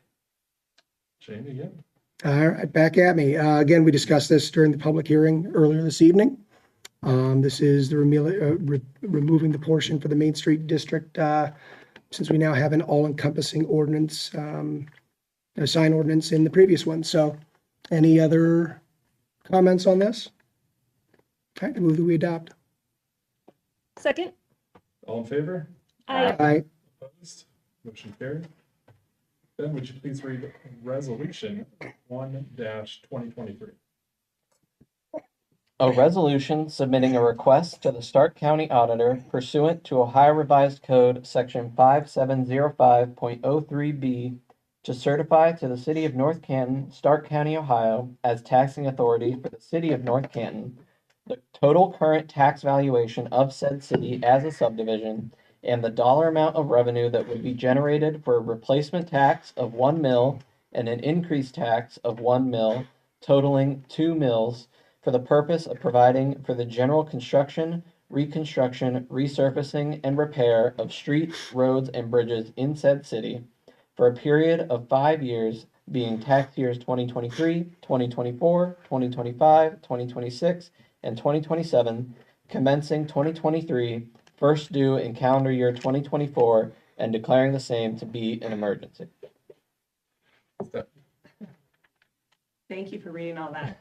[SPEAKER 1] Jamie again?
[SPEAKER 4] All right, back at me. Again, we discussed this during the public hearing earlier this evening. This is the removing the portion for the Main Street District, since we now have an all-encompassing ordinance, a sign ordinance in the previous one. So any other comments on this? All right, I move that we adopt.
[SPEAKER 8] Second?
[SPEAKER 1] All in favor?
[SPEAKER 8] Aye.
[SPEAKER 4] Aye.
[SPEAKER 1] Opposed? Motion carried. Ben, would you please read resolution 1-2023?
[SPEAKER 2] A resolution submitting a request to the Stark County Auditor pursuant to Ohio Revised Code Section 5705.03B to certify to the City of North Canton, Stark County, Ohio, as taxing authority for the City of North Canton, the total current tax valuation of said city as a subdivision, and the dollar amount of revenue that would be generated for a replacement tax of 1 mil and an increased tax of 1 mil, totaling 2 mils, for the purpose of providing for the general construction, reconstruction, resurfacing, and repair of streets, roads, and bridges in said city for a period of 5 years, being tax years 2023, 2024, 2025, 2026, and 2027, commencing 2023, first due in calendar year 2024, and declaring the same to be an emergency.
[SPEAKER 12] Thank you for reading all that.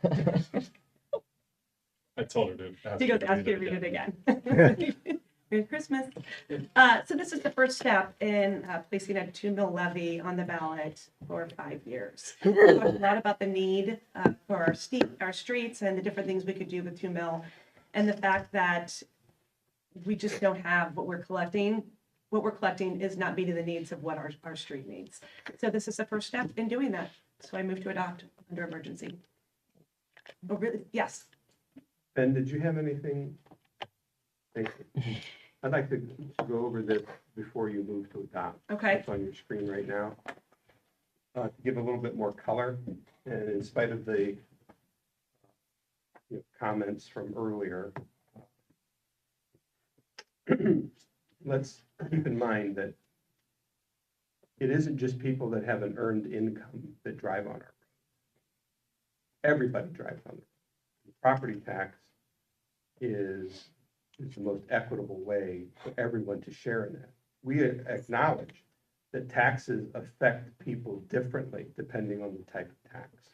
[SPEAKER 1] I told her to ask
[SPEAKER 12] He
[SPEAKER 1] you
[SPEAKER 12] goes,
[SPEAKER 1] to
[SPEAKER 12] ask you to
[SPEAKER 1] read
[SPEAKER 12] read
[SPEAKER 1] it
[SPEAKER 12] it
[SPEAKER 1] again.
[SPEAKER 12] again. Merry Christmas. So this is the first step in placing a 2 mil levy on the ballot for 5 years. We talked a lot about the need for our streets and the different things we could do with 2 mil, and the fact that we just don't have what we're collecting. What we're collecting is not meeting the needs of what our street needs. So this is the first step in doing that. So I move to adopt under emergency. Oh, really? Yes.
[SPEAKER 5] Ben, did you have anything? Thank you. I'd like to go over this before you move to adopt.
[SPEAKER 12] Okay.
[SPEAKER 5] It's on your screen right now. To give a little bit more color, and in spite of the comments from earlier, let's keep in mind that it isn't just people that have an earned income that drive on our road. Everybody drives on the road. Property tax is the most equitable way for everyone to share in that. We acknowledge that taxes affect people differently depending on the type of tax,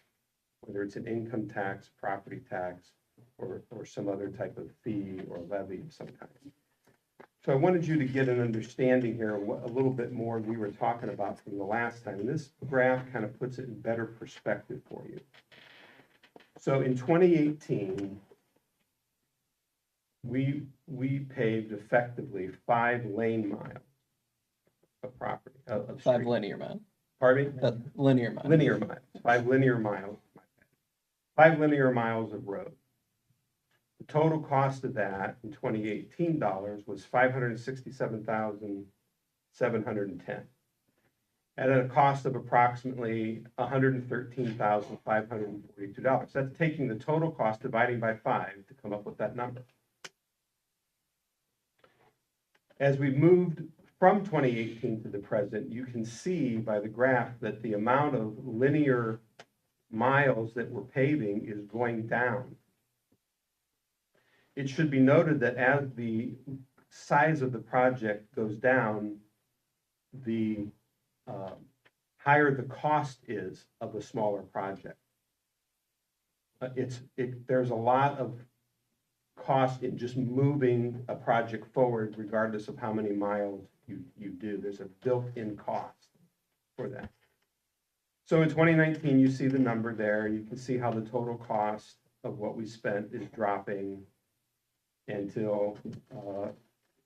[SPEAKER 5] whether it's an income tax, property tax, or some other type of fee or levy of some kind. So I wanted you to get an understanding here of what a little bit more we were talking about from the last time. And this graph kind of puts it in better perspective for you. So in 2018, we paved effectively 5 lane miles of property, of
[SPEAKER 2] 5
[SPEAKER 5] street.
[SPEAKER 2] linear miles.
[SPEAKER 5] Pardon me?
[SPEAKER 2] That's linear miles.
[SPEAKER 5] Linear miles, 5 linear miles. 5 linear miles of road. The total cost of that in 2018 dollars was $567,710. At a cost of approximately $113,542. That's taking the total cost dividing by 5 to come up with that number. As we moved from 2018 to the present, you can see by the graph that the amount of linear miles that we're paving is going down. It should be noted that as the size of the project goes down, the higher the cost is of a smaller project. There's a lot of cost in just moving a project forward, regardless of how many miles you do. There's a built-in cost for that. So in 2019, you see the number there. You can see how the total cost of what we spent is dropping until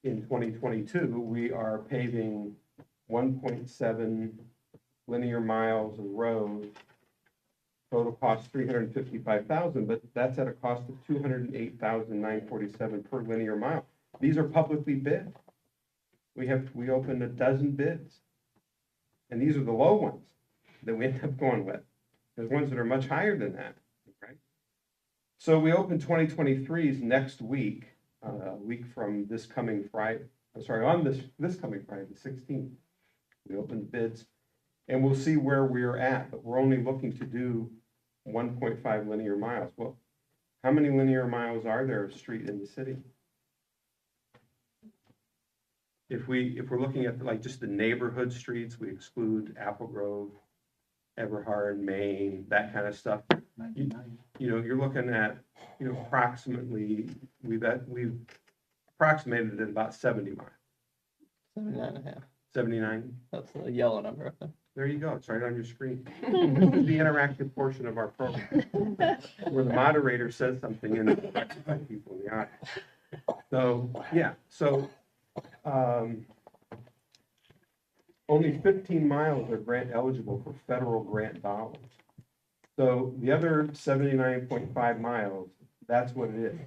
[SPEAKER 5] in 2022, we are paving 1.7 linear miles of road. Total cost $355,000, but that's at a cost of $208,947 per linear mile. These are publicly bid. We opened a dozen bids, and these are the low ones that we end up going with. There's ones that are much higher than that, right? So we open 2023's next week, a week from this coming Friday. I'm sorry, on this coming Friday, the 16th. We open bids, and we'll see where we're at. But we're only looking to do 1.5 linear miles. Well, how many linear miles are there of street in the city? If we're looking at like just the neighborhood streets, we exclude Apple Grove, Everhard, Maine, that kind of stuff. You're looking at, approximately, we've approximated at about 70 miles.
[SPEAKER 2] 79.5.
[SPEAKER 5] 79?
[SPEAKER 2] That's the yellow number up there.
[SPEAKER 5] There you go. It's right on your screen. This is the interactive portion of our program, where the moderator says something and it affects people in the audience. So, yeah, only 15 miles are grant eligible for federal grant dollars. So the other 79.5 miles, that's what it is.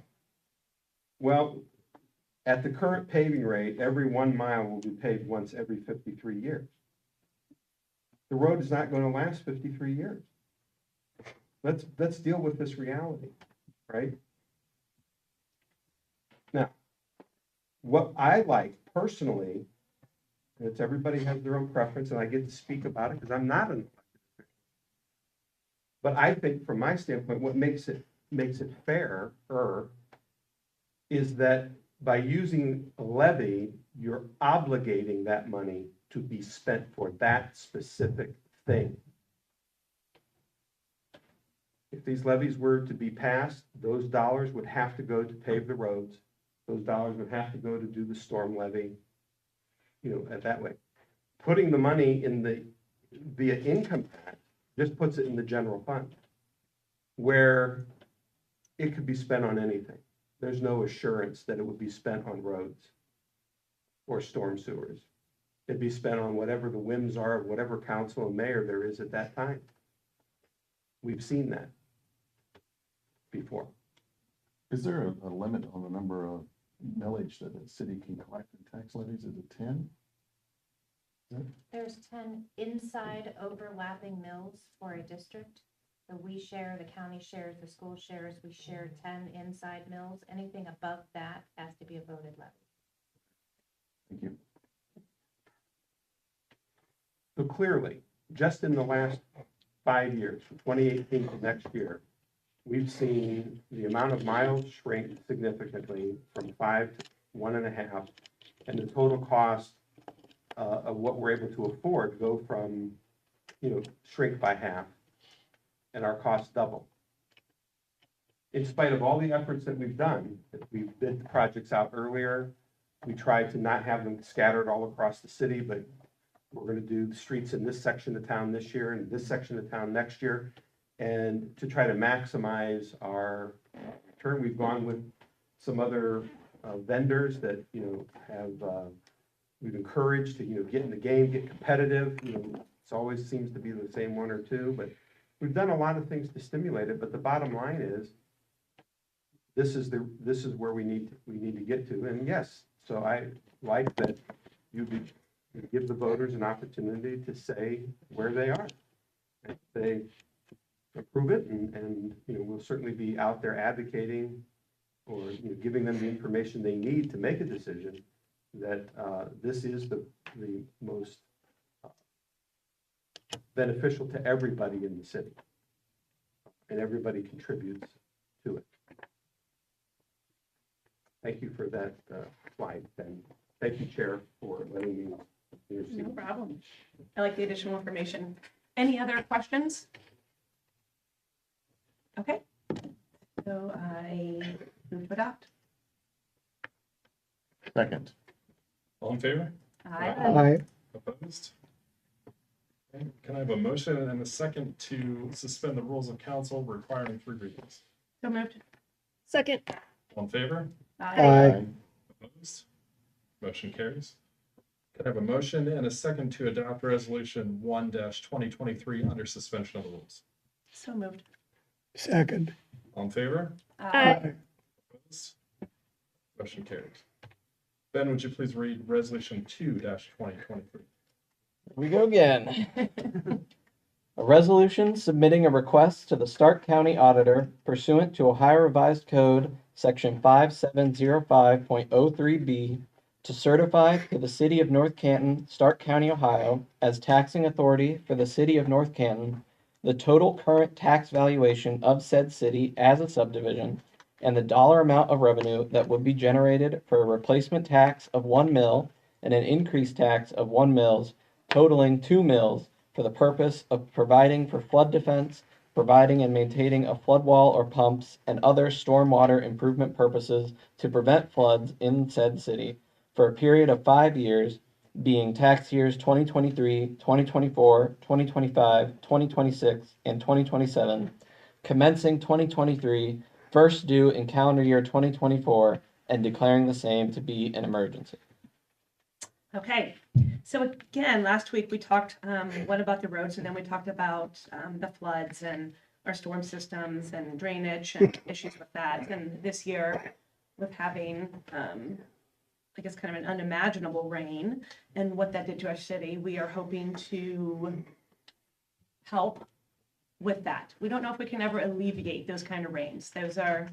[SPEAKER 5] Well, at the current paving rate, every 1 mile will be paved once every 53 years. The road is not going to last 53 years. Let's deal with this reality, right? Now, what I like personally, and it's everybody has their own preference, and I get to speak about it because I'm not an elected official. But I think from my standpoint, what makes it fairer is that by using a levy, you're obligating that money to be spent for that specific thing. If these levies were to be passed, those dollars would have to go to pave the roads. Those dollars would have to go to do the storm levy, that way. Putting the money in via income tax just puts it in the general fund, where it could be spent on anything. There's no assurance that it would be spent on roads or storm sewers. It'd be spent on whatever the whims are of whatever council and mayor there is at that time. We've seen that before.
[SPEAKER 7] Is there a limit on the number of millage that a city can collect in tax levies? Is it 10?
[SPEAKER 13] There's 10 inside overlapping mills for a district. So we share, the county shares, the school shares, we share 10 inside mills. Anything above that has to be a voted levy.
[SPEAKER 7] Thank you.
[SPEAKER 5] So clearly, just in the last 5 years, from 2018 to next year, we've seen the amount of miles shrink significantly from 5 to 1.5, and the total cost of what we're able to afford go from, shrink by half, and our costs double. In spite of all the efforts that we've done, we've bid the projects out earlier, We tried to not have them scattered all across the city, but we're gonna do the streets in this section of town this year and this section of town next year. And to try to maximize our return, we've gone with some other vendors that, we've encouraged to, get in the game, get competitive. It always seems to be the same one or two, but we've done a lot of things to stimulate it. But the bottom line is, this is where we need to get to. And yes, so I like that you give the voters an opportunity to say where they are. If they approve it, and we'll certainly be out there advocating or giving them the information they need to make a decision that this is the most beneficial to everybody in the city, and everybody contributes to it. Thank you for that slide, and thank you, Chair, for letting me intercede.
[SPEAKER 12] No problem. I like the additional information. Any other questions? Okay. So I move to adopt.
[SPEAKER 7] Second.
[SPEAKER 1] All in favor?
[SPEAKER 12] Aye.
[SPEAKER 4] Aye.
[SPEAKER 1] Opposed? Okay, can I have a motion and a second to suspend the rules of council requiring 3 readings?
[SPEAKER 12] So moved.
[SPEAKER 8] Second.
[SPEAKER 1] All in favor?
[SPEAKER 4] Aye.
[SPEAKER 1] Opposed? Motion carries. Can I have a motion and a second to adopt resolution 1-2023 under suspension of the rules?
[SPEAKER 12] So moved.
[SPEAKER 4] Second.
[SPEAKER 1] All in favor?
[SPEAKER 8] Aye.
[SPEAKER 1] Opposed? Motion carries. Ben, would you please read resolution 2-2023?
[SPEAKER 2] Here we go again. A resolution submitting a request to the Stark County Auditor pursuant to Ohio Revised Code, Section 5705.03B, to certify to the City of North Canton, Stark County, Ohio, as taxing authority for the City of North Canton, the total current tax valuation of said city as a subdivision, and the dollar amount of revenue that would be generated for a replacement tax of 1 mil and an increased tax of 1 mils, totaling 2 mils, for the purpose of providing for flood defense, providing and maintaining a flood wall or pumps, and other stormwater improvement purposes to prevent floods in said city for a period of 5 years, being tax years 2023, 2024, 2025, 2026, and 2027, commencing 2023, first due in calendar year 2024, and declaring the same to be an emergency.
[SPEAKER 12] Okay, so again, last week we talked, one about the roads, and then we talked about the floods and our storm systems and drainage and issues with that. And this year, with having, I guess, kind of an unimaginable rain and what that did to our city, we are hoping to help with that. We don't know if we can ever alleviate those kind of rains. Those are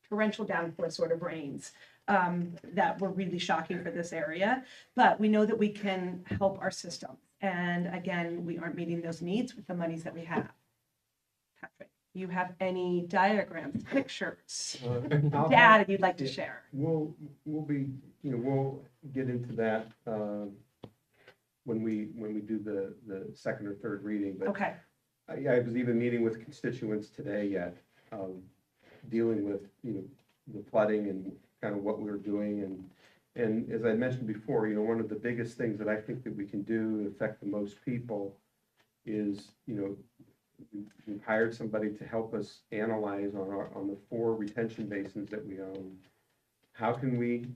[SPEAKER 12] torrential downpour sort of rains. That were really shocking for this area, but we know that we can help our system. And again, we aren't meeting those needs with the monies that we have. Patrick, do you have any diagrams, pictures, data you'd like to share?
[SPEAKER 5] We'll we'll get into that when we do the second or third reading. But
[SPEAKER 12] Okay,
[SPEAKER 5] I was even meeting with constituents today yet, dealing with the flooding and kind of what we were doing. And as I mentioned before, one of the biggest things that I think that we can do to affect the most people is, we've hired somebody to help us analyze on the 4 retention basins that we own. How can we,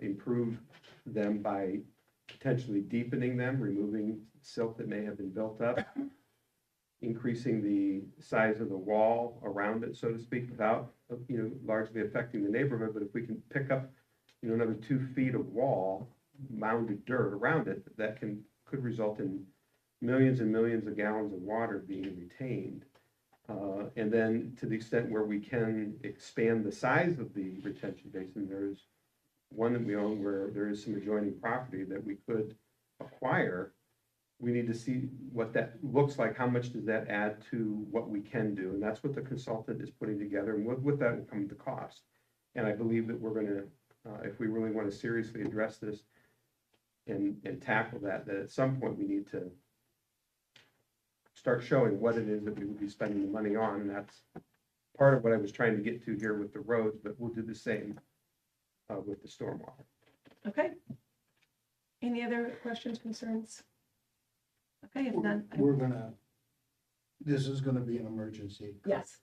[SPEAKER 5] improve them by potentially deepening them, removing silt that may have been built up, increasing the size of the wall around it, so to speak, without, largely affecting the neighborhood. But if we can pick up, another 2 feet of wall, mounded dirt around it, that could result in millions and millions of gallons of water being retained. And then to the extent where we can expand the size of the retention basin, there's one that we own where there is some adjoining property that we could acquire. We need to see what that looks like. How much does that add to what we can do? And that's what the consultant is putting together. And with that will come the cost. And I believe that we're going to, if we really want to seriously address this and tackle that at some point we need to start showing what it is that we would be spending the money on. And that's part of what I was trying to get to here with the roads, but we'll do the same with the stormwater.
[SPEAKER 12] Okay. Any other questions, concerns? Okay, if none,
[SPEAKER 9] We're gonna, this is gonna be an emergency.
[SPEAKER 12] yes.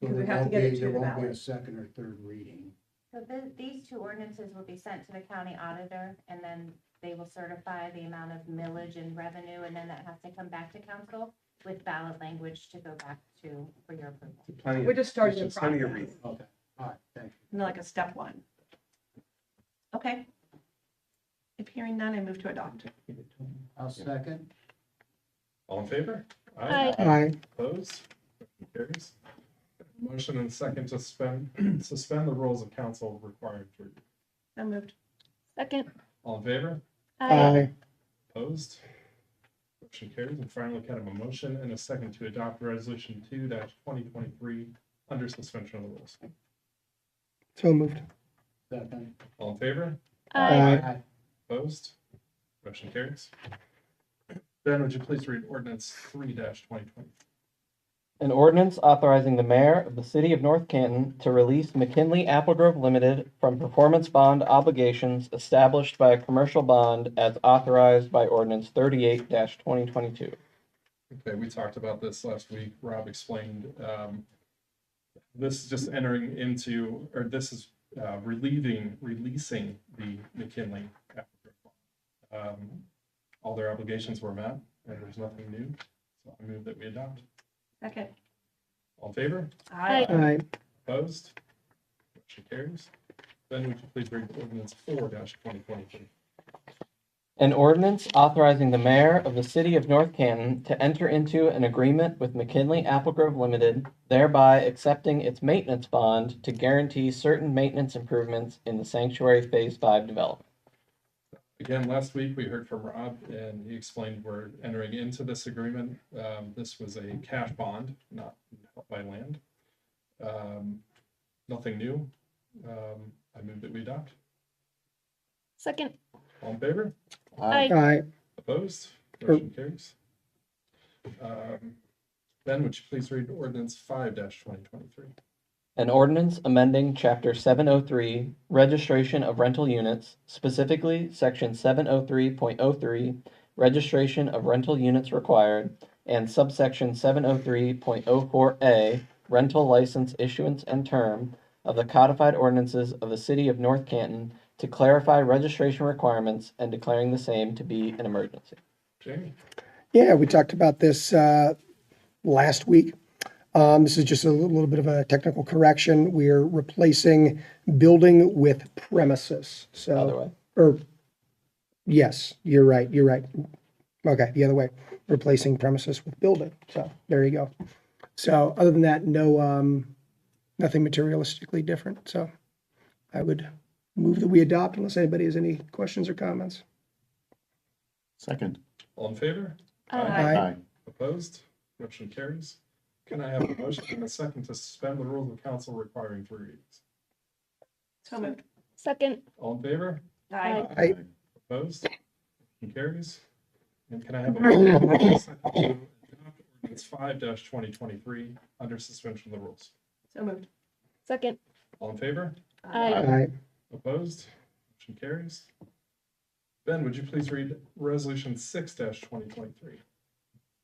[SPEAKER 9] So
[SPEAKER 12] Because we
[SPEAKER 9] there
[SPEAKER 12] have to
[SPEAKER 9] won't
[SPEAKER 12] get it
[SPEAKER 9] be,
[SPEAKER 12] to
[SPEAKER 9] there
[SPEAKER 12] the
[SPEAKER 9] won't be a
[SPEAKER 12] ballot.
[SPEAKER 9] second or third reading.
[SPEAKER 13] So these two ordinances will be sent to the county auditor, and then they will certify the amount of millage and revenue, and then that has to come back to council with ballot language to go back to, for your approval.
[SPEAKER 5] Plenty of-
[SPEAKER 12] We're just starting the
[SPEAKER 5] there's plenty of
[SPEAKER 12] process.
[SPEAKER 5] reasons.
[SPEAKER 9] Okay, all right, thank you.
[SPEAKER 12] Like a step one. Okay. If hearing none, I move to adopt.
[SPEAKER 9] I'll second.
[SPEAKER 1] All in favor?
[SPEAKER 8] Aye.
[SPEAKER 4] Aye.
[SPEAKER 1] Opposed? Motion carries. Motion and second to suspend the rules of council requiring three readings.
[SPEAKER 12] So moved.
[SPEAKER 8] Second.
[SPEAKER 1] All in favor?
[SPEAKER 4] Aye.
[SPEAKER 1] Opposed? Motion carries. And finally, kind of a motion and a second to adopt resolution 2-2023 under suspension of the rules.
[SPEAKER 4] So moved.
[SPEAKER 9] Second.
[SPEAKER 1] All in favor?
[SPEAKER 4] Aye.
[SPEAKER 1] Opposed? Motion carries. Ben, would you please read ordinance 3-2020?
[SPEAKER 2] An ordinance authorizing the mayor of the city of North Canton to release McKinley Applegrove Limited from performance bond obligations established by a commercial bond as authorized by ordinance 38-2022.
[SPEAKER 1] Okay, we talked about this last week. Rob explained, this is just entering into, or this is releasing the McKinley. All their obligations were met, and there's nothing new, so I move that we adopt.
[SPEAKER 12] Second.
[SPEAKER 1] All in favor?
[SPEAKER 8] Aye.
[SPEAKER 4] Aye.
[SPEAKER 1] Opposed? Motion carries. Ben, would you please read ordinance 4-2023?
[SPEAKER 2] An ordinance authorizing the mayor of the city of North Canton to enter into an agreement with McKinley Applegrove Limited, thereby accepting its maintenance bond to guarantee certain maintenance improvements in the Sanctuary Phase 5 development.
[SPEAKER 1] Again, last week we heard from Rob and he explained we're entering into this agreement. This was a cash bond, not by land. Nothing new. I move that we adopt.
[SPEAKER 8] Second.
[SPEAKER 1] All in favor?
[SPEAKER 8] Aye.
[SPEAKER 4] Aye.
[SPEAKER 1] Opposed? Motion carries. Ben, would you please read ordinance 5-2023?
[SPEAKER 2] An ordinance amending Chapter 703, Registration of Rental Units, specifically Section 703.03, Registration of Rental Units Required, and subsection 703.04A, Rental License Issuance and Term of the codified ordinances of the City of North Canton to clarify registration requirements and declaring the same to be an emergency.
[SPEAKER 1] Jamie?
[SPEAKER 4] Yeah, we talked about this last week. This is just a little bit of a technical correction. We're replacing building with premises.
[SPEAKER 2] Other
[SPEAKER 4] So,
[SPEAKER 2] way.
[SPEAKER 4] or, yes, you're right. Okay, the other way, replacing premises with building. So there you go. So other than that, no, nothing materialistically different. So I would move that we adopt unless anybody has any questions or comments.
[SPEAKER 7] Second.
[SPEAKER 1] All in favor?
[SPEAKER 4] Aye.
[SPEAKER 1] Opposed? Motion carries. Can I have a motion and a second to suspend the rules of council requiring three readings?
[SPEAKER 12] So moved.
[SPEAKER 8] Second.
[SPEAKER 1] All in favor?
[SPEAKER 12] Aye.
[SPEAKER 4] Aye.
[SPEAKER 1] Opposed? Motion carries. And can I have a motion and a second to adopt ordinance 5-2023 under suspension of the rules?
[SPEAKER 12] So moved.
[SPEAKER 8] Second.
[SPEAKER 1] All in favor?
[SPEAKER 8] Aye.
[SPEAKER 4] Aye.
[SPEAKER 1] Opposed? Motion carries. Ben, would you please read resolution 6-2023?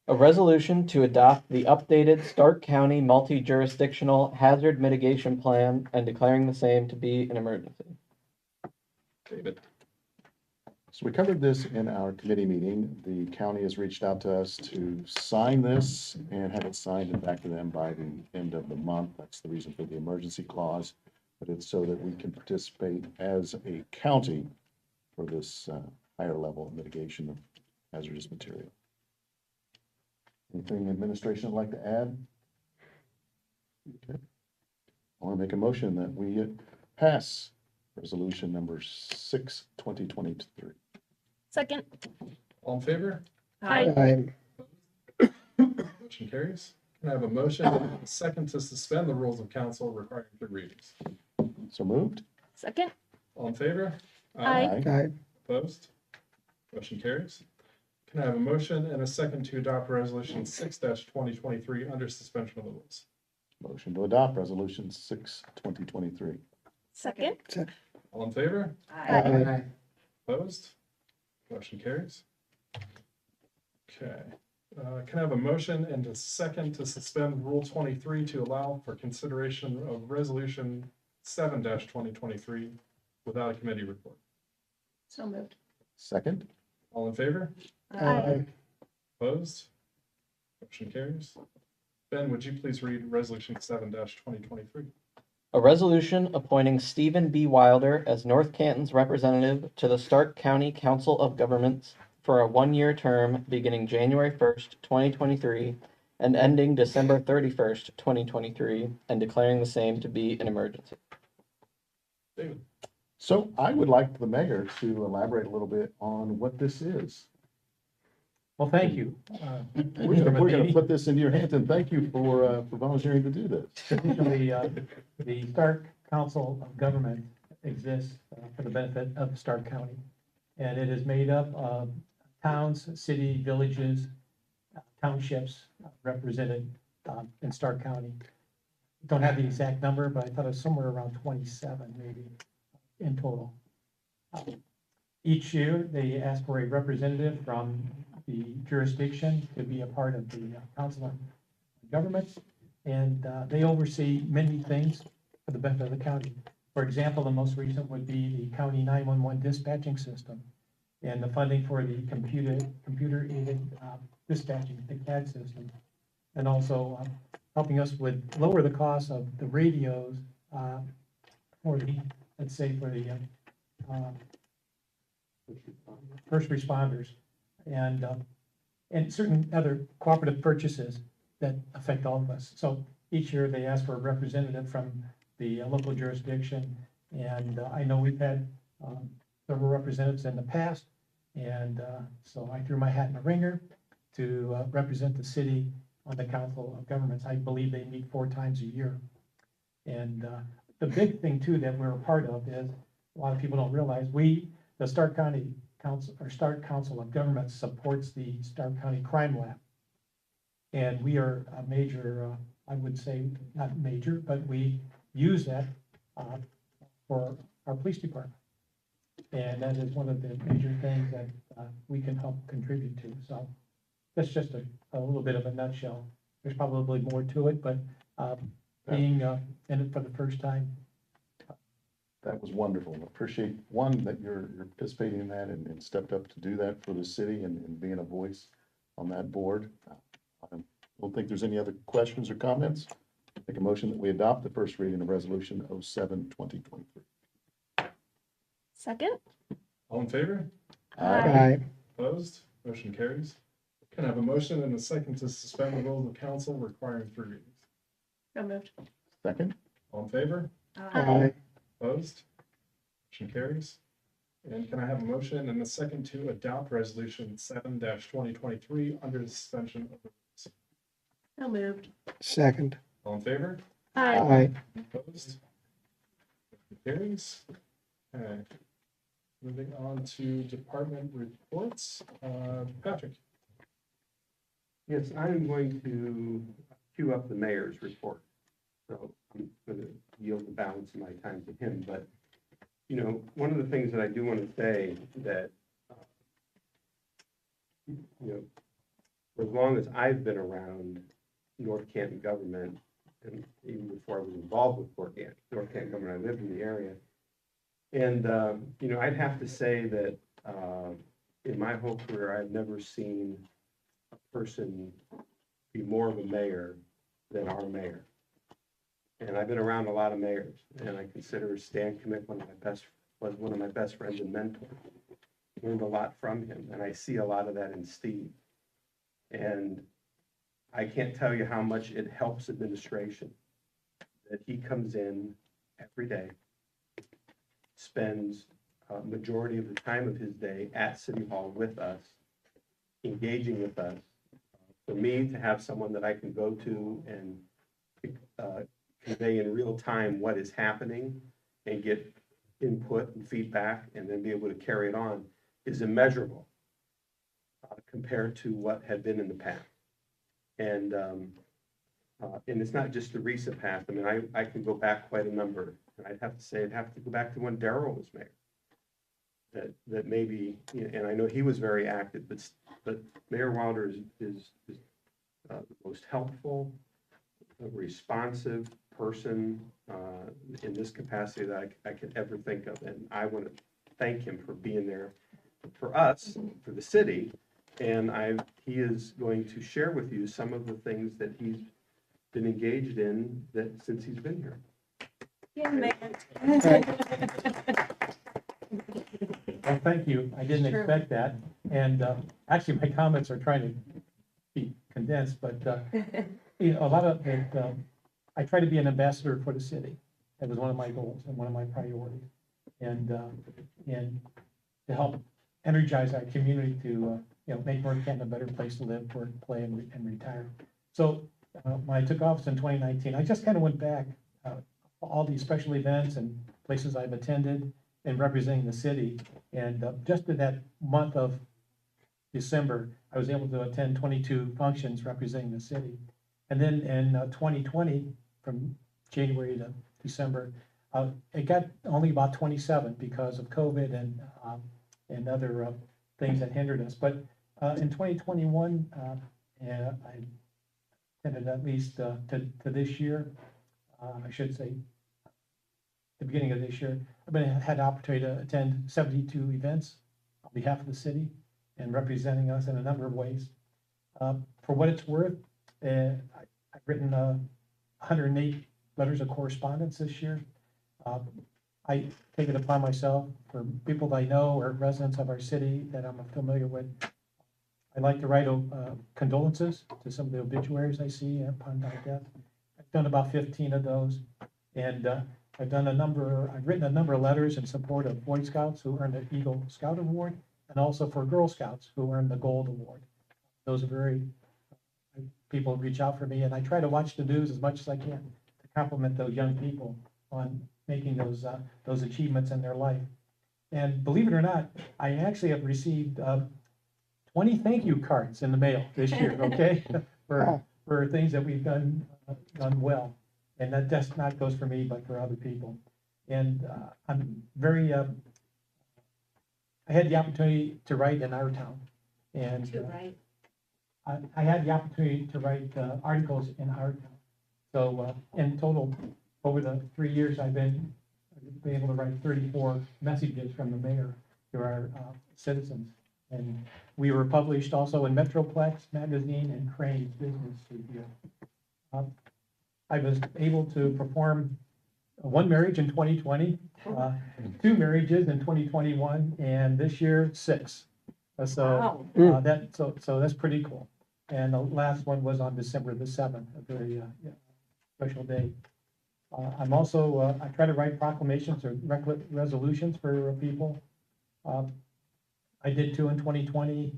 [SPEAKER 2] A resolution to adopt the updated Stark County Multi-Jurisdictional Hazard Mitigation Plan and declaring the same to be an emergency.
[SPEAKER 1] David?
[SPEAKER 7] So we covered this in our committee meeting. The county has reached out to us to sign this and have it signed and back to them by the end of the month. That's the reason for the emergency clause, but it's so that we can participate as a county for this higher level of mitigation of hazardous material. Anything administration would like to add? Okay. I want to make a motion that we pass resolution number 6/2023.
[SPEAKER 8] Second.
[SPEAKER 1] All in favor?
[SPEAKER 8] Aye.
[SPEAKER 4] Aye.
[SPEAKER 1] Motion carries. Can I have a motion and a second to suspend the rules of council requiring three readings?
[SPEAKER 7] So moved?
[SPEAKER 8] Second.
[SPEAKER 1] All in favor?
[SPEAKER 8] Aye.
[SPEAKER 4] Aye.
[SPEAKER 1] Opposed? Motion carries. Can I have a motion and a second to adopt resolution 6-2023 under suspension of the rules?
[SPEAKER 7] Motion to adopt resolution 6/2023.
[SPEAKER 8] Second.
[SPEAKER 1] All in favor?
[SPEAKER 4] Aye.
[SPEAKER 1] Opposed? Motion carries. Okay. Can I have a motion and a second to suspend Rule 23 to allow for consideration of Resolution 7-2023 without a committee report?
[SPEAKER 12] So moved.
[SPEAKER 7] Second?
[SPEAKER 1] All in favor?
[SPEAKER 4] Aye.
[SPEAKER 1] Opposed? Motion carries. Ben, would you please read Resolution 7-2023?
[SPEAKER 2] A resolution appointing Stephen B. Wilder as North Canton's representative to the Stark County Council of Governments for a one-year term beginning January 1st, 2023, and ending December 31st, 2023, and declaring the same to be an emergency.
[SPEAKER 1] David?
[SPEAKER 7] So I would like the mayor to elaborate a little bit on what this is.
[SPEAKER 3] Well, thank you.
[SPEAKER 7] We're gonna put this into your hands, and thank you for volunteering to do this.
[SPEAKER 3] Traditionally, the Stark Council of Government exists for the benefit of Stark County. And it is made up of towns, city, villages, townships represented in Stark County. Don't have the exact number, but I thought it was somewhere around 27 maybe in total. Each year, they ask for a representative from the jurisdiction to be a part of the Council of Government. And they oversee many things for the benefit of the county. For example, the most recent would be the county 911 dispatching system and the funding for the computer-aided dispatching, the CAD system. And also helping us with lower the cost of the radios for the, let's say, for the first responders and certain other cooperative purchases that affect all of us. So each year they ask for a representative from the local jurisdiction. And I know we've had several representatives in the past. And so I threw my hat in the ringer to represent the city on the Council of Governments. I believe they meet 4 times a year. And the big thing too that we're a part of is, a lot of people don't realize, the Stark County Council, or Stark Council of Governments supports the Stark County Crime Lab. And we are a major, I would say, not major, but we use that for our police department. And that is one of the major things that we can help contribute to. So that's just a little bit of a nutshell. There's probably more to it, but being in it for the first time.
[SPEAKER 7] That was wonderful. Appreciate, one, that you're participating in that and stepped up to do that for the city and being a voice on that board. I don't think there's any other questions or comments. Make a motion that we adopt the first reading of Resolution 07-2023.
[SPEAKER 8] Second?
[SPEAKER 1] All in favor?
[SPEAKER 4] Aye.
[SPEAKER 1] Opposed? Motion carries. Can I have a motion and a second to suspend the rules of council requiring 3 readings?
[SPEAKER 12] So moved.
[SPEAKER 7] Second?
[SPEAKER 1] All in favor?
[SPEAKER 4] Aye.
[SPEAKER 1] Opposed? Motion carries. And can I have a motion and a second to adopt Resolution 7-2023 under the suspension of the rules?
[SPEAKER 12] So moved.
[SPEAKER 4] Second.
[SPEAKER 1] All in favor?
[SPEAKER 4] Aye.
[SPEAKER 1] Opposed? Motion carries. Okay. Moving on to department reports. Patrick?
[SPEAKER 5] Yes, I'm going to queue up the mayor's report. So I'm going to yield the balance of my time to him. But, you know, one of the things that I do want to say that, you know, for as long as I've been around North Canton government, and even before I was involved with North Canton government, I lived in the area. And, you know, I'd have to say that in my whole career, I've never seen a person be more of a mayor than our mayor. And I've been around a lot of mayors, and I consider Stan Kmiec one of my best friends and mentors. Learned a lot from him, and I see a lot of that in Steve. And I can't tell you how much it helps administration that he comes in every day, spends a majority of the time of his day at City Hall with us, engaging with us. For me to have someone that I can go to and convey in real time what is happening and get input and feedback and then be able to carry it on is immeasurable compared to what had been in the past. And it's not just the recent past. I mean, I can go back quite a number and I'd have to say, I'd have to go back to when Darrell was mayor. That maybe, and I know he was very active, but Mayor Wilder is the most helpful, responsive person in this capacity that I could ever think of. And I want to thank him for being there for us, for the city. And he is going to share with you some of the things that he's been engaged in since he's been here.
[SPEAKER 12] Yeah, man.
[SPEAKER 3] Well, thank you. I didn't
[SPEAKER 12] Sure.
[SPEAKER 3] expect that. And actually, my comments are trying to be condensed, but a lot of it, I try to be an ambassador for the city. That was one of my goals and one of my priorities. And to help energize our community to, make North Canton a better place to live, work, play, and retire. So when I took office in 2019, I just kind of went back, all these special events and places I've attended and representing the city. And just in that month of December, I was able to attend 22 functions representing the city. And then in 2020, from January to December, it got only about 27 because of COVID and other things that hindered us. But in 2021, I attended at least to this year, I should say, the beginning of this year, had the opportunity to attend 72 events on behalf of the city and representing us in a number of ways. For what it's worth, I've written 108 letters of correspondence this year. I take it upon myself for people that I know or residents of our city that I'm familiar with. I like to write condolences to some of the obituaries I see upon my death. I've done about 15 of those, and I've written a number of letters in support of Boy Scouts who earned the Eagle Scout Award, and also for Girl Scouts who earned the Gold Award. Those are people reach out for me, and I try to watch the news as much as I can to compliment those young people on making those achievements in their life. And believe it or not, I actually have received 20 thank you cards in the mail this year, okay? for things that we've done well. And that just not goes for me, but for other people. And I'm very, I had the opportunity to write in our town. And I had the opportunity to write articles in our town. So in total, over the 3 years, I've been able to write 34 messages from the mayor to our citizens. And we were published also in Metroplex magazine and Crane's Business Review. I was able to perform one marriage in 2020, 2 marriages in 2021, and this year 6. So so that's pretty cool. And the last one was on December the 7th, a very special day. I'm also I try to write proclamations or resolutions for people. I did 2 in 2020.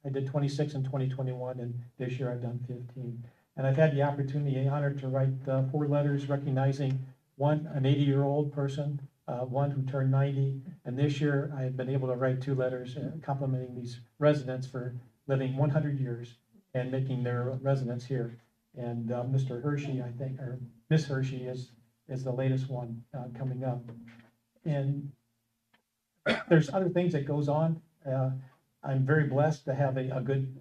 [SPEAKER 3] I did 26 in 2021, and this year I've done 15. And I've had the opportunity and honor to write 4 letters recognizing an 80-year-old person, one who turned 90. And this year I've been able to write 2 letters complimenting these residents for living 100 years and making their residence here. And Mr. Hershey, I think, or Miss Hershey is the latest one coming up. And there's other things that goes on. I'm very blessed to have a good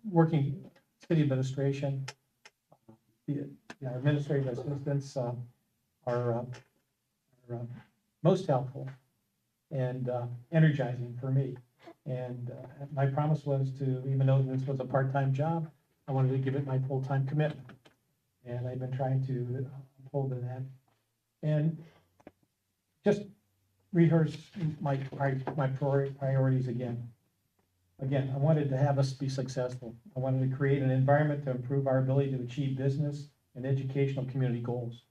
[SPEAKER 3] working city administration. The administrative assistants are most helpful and energizing for me. And my promise was to, even though this was a part-time job, I wanted to give it my full-time commitment. And I've been trying to hold to that. And just rehearse my priorities again. Again, I wanted to have us be successful. I wanted to create an environment to improve our ability to achieve business and educational community goals.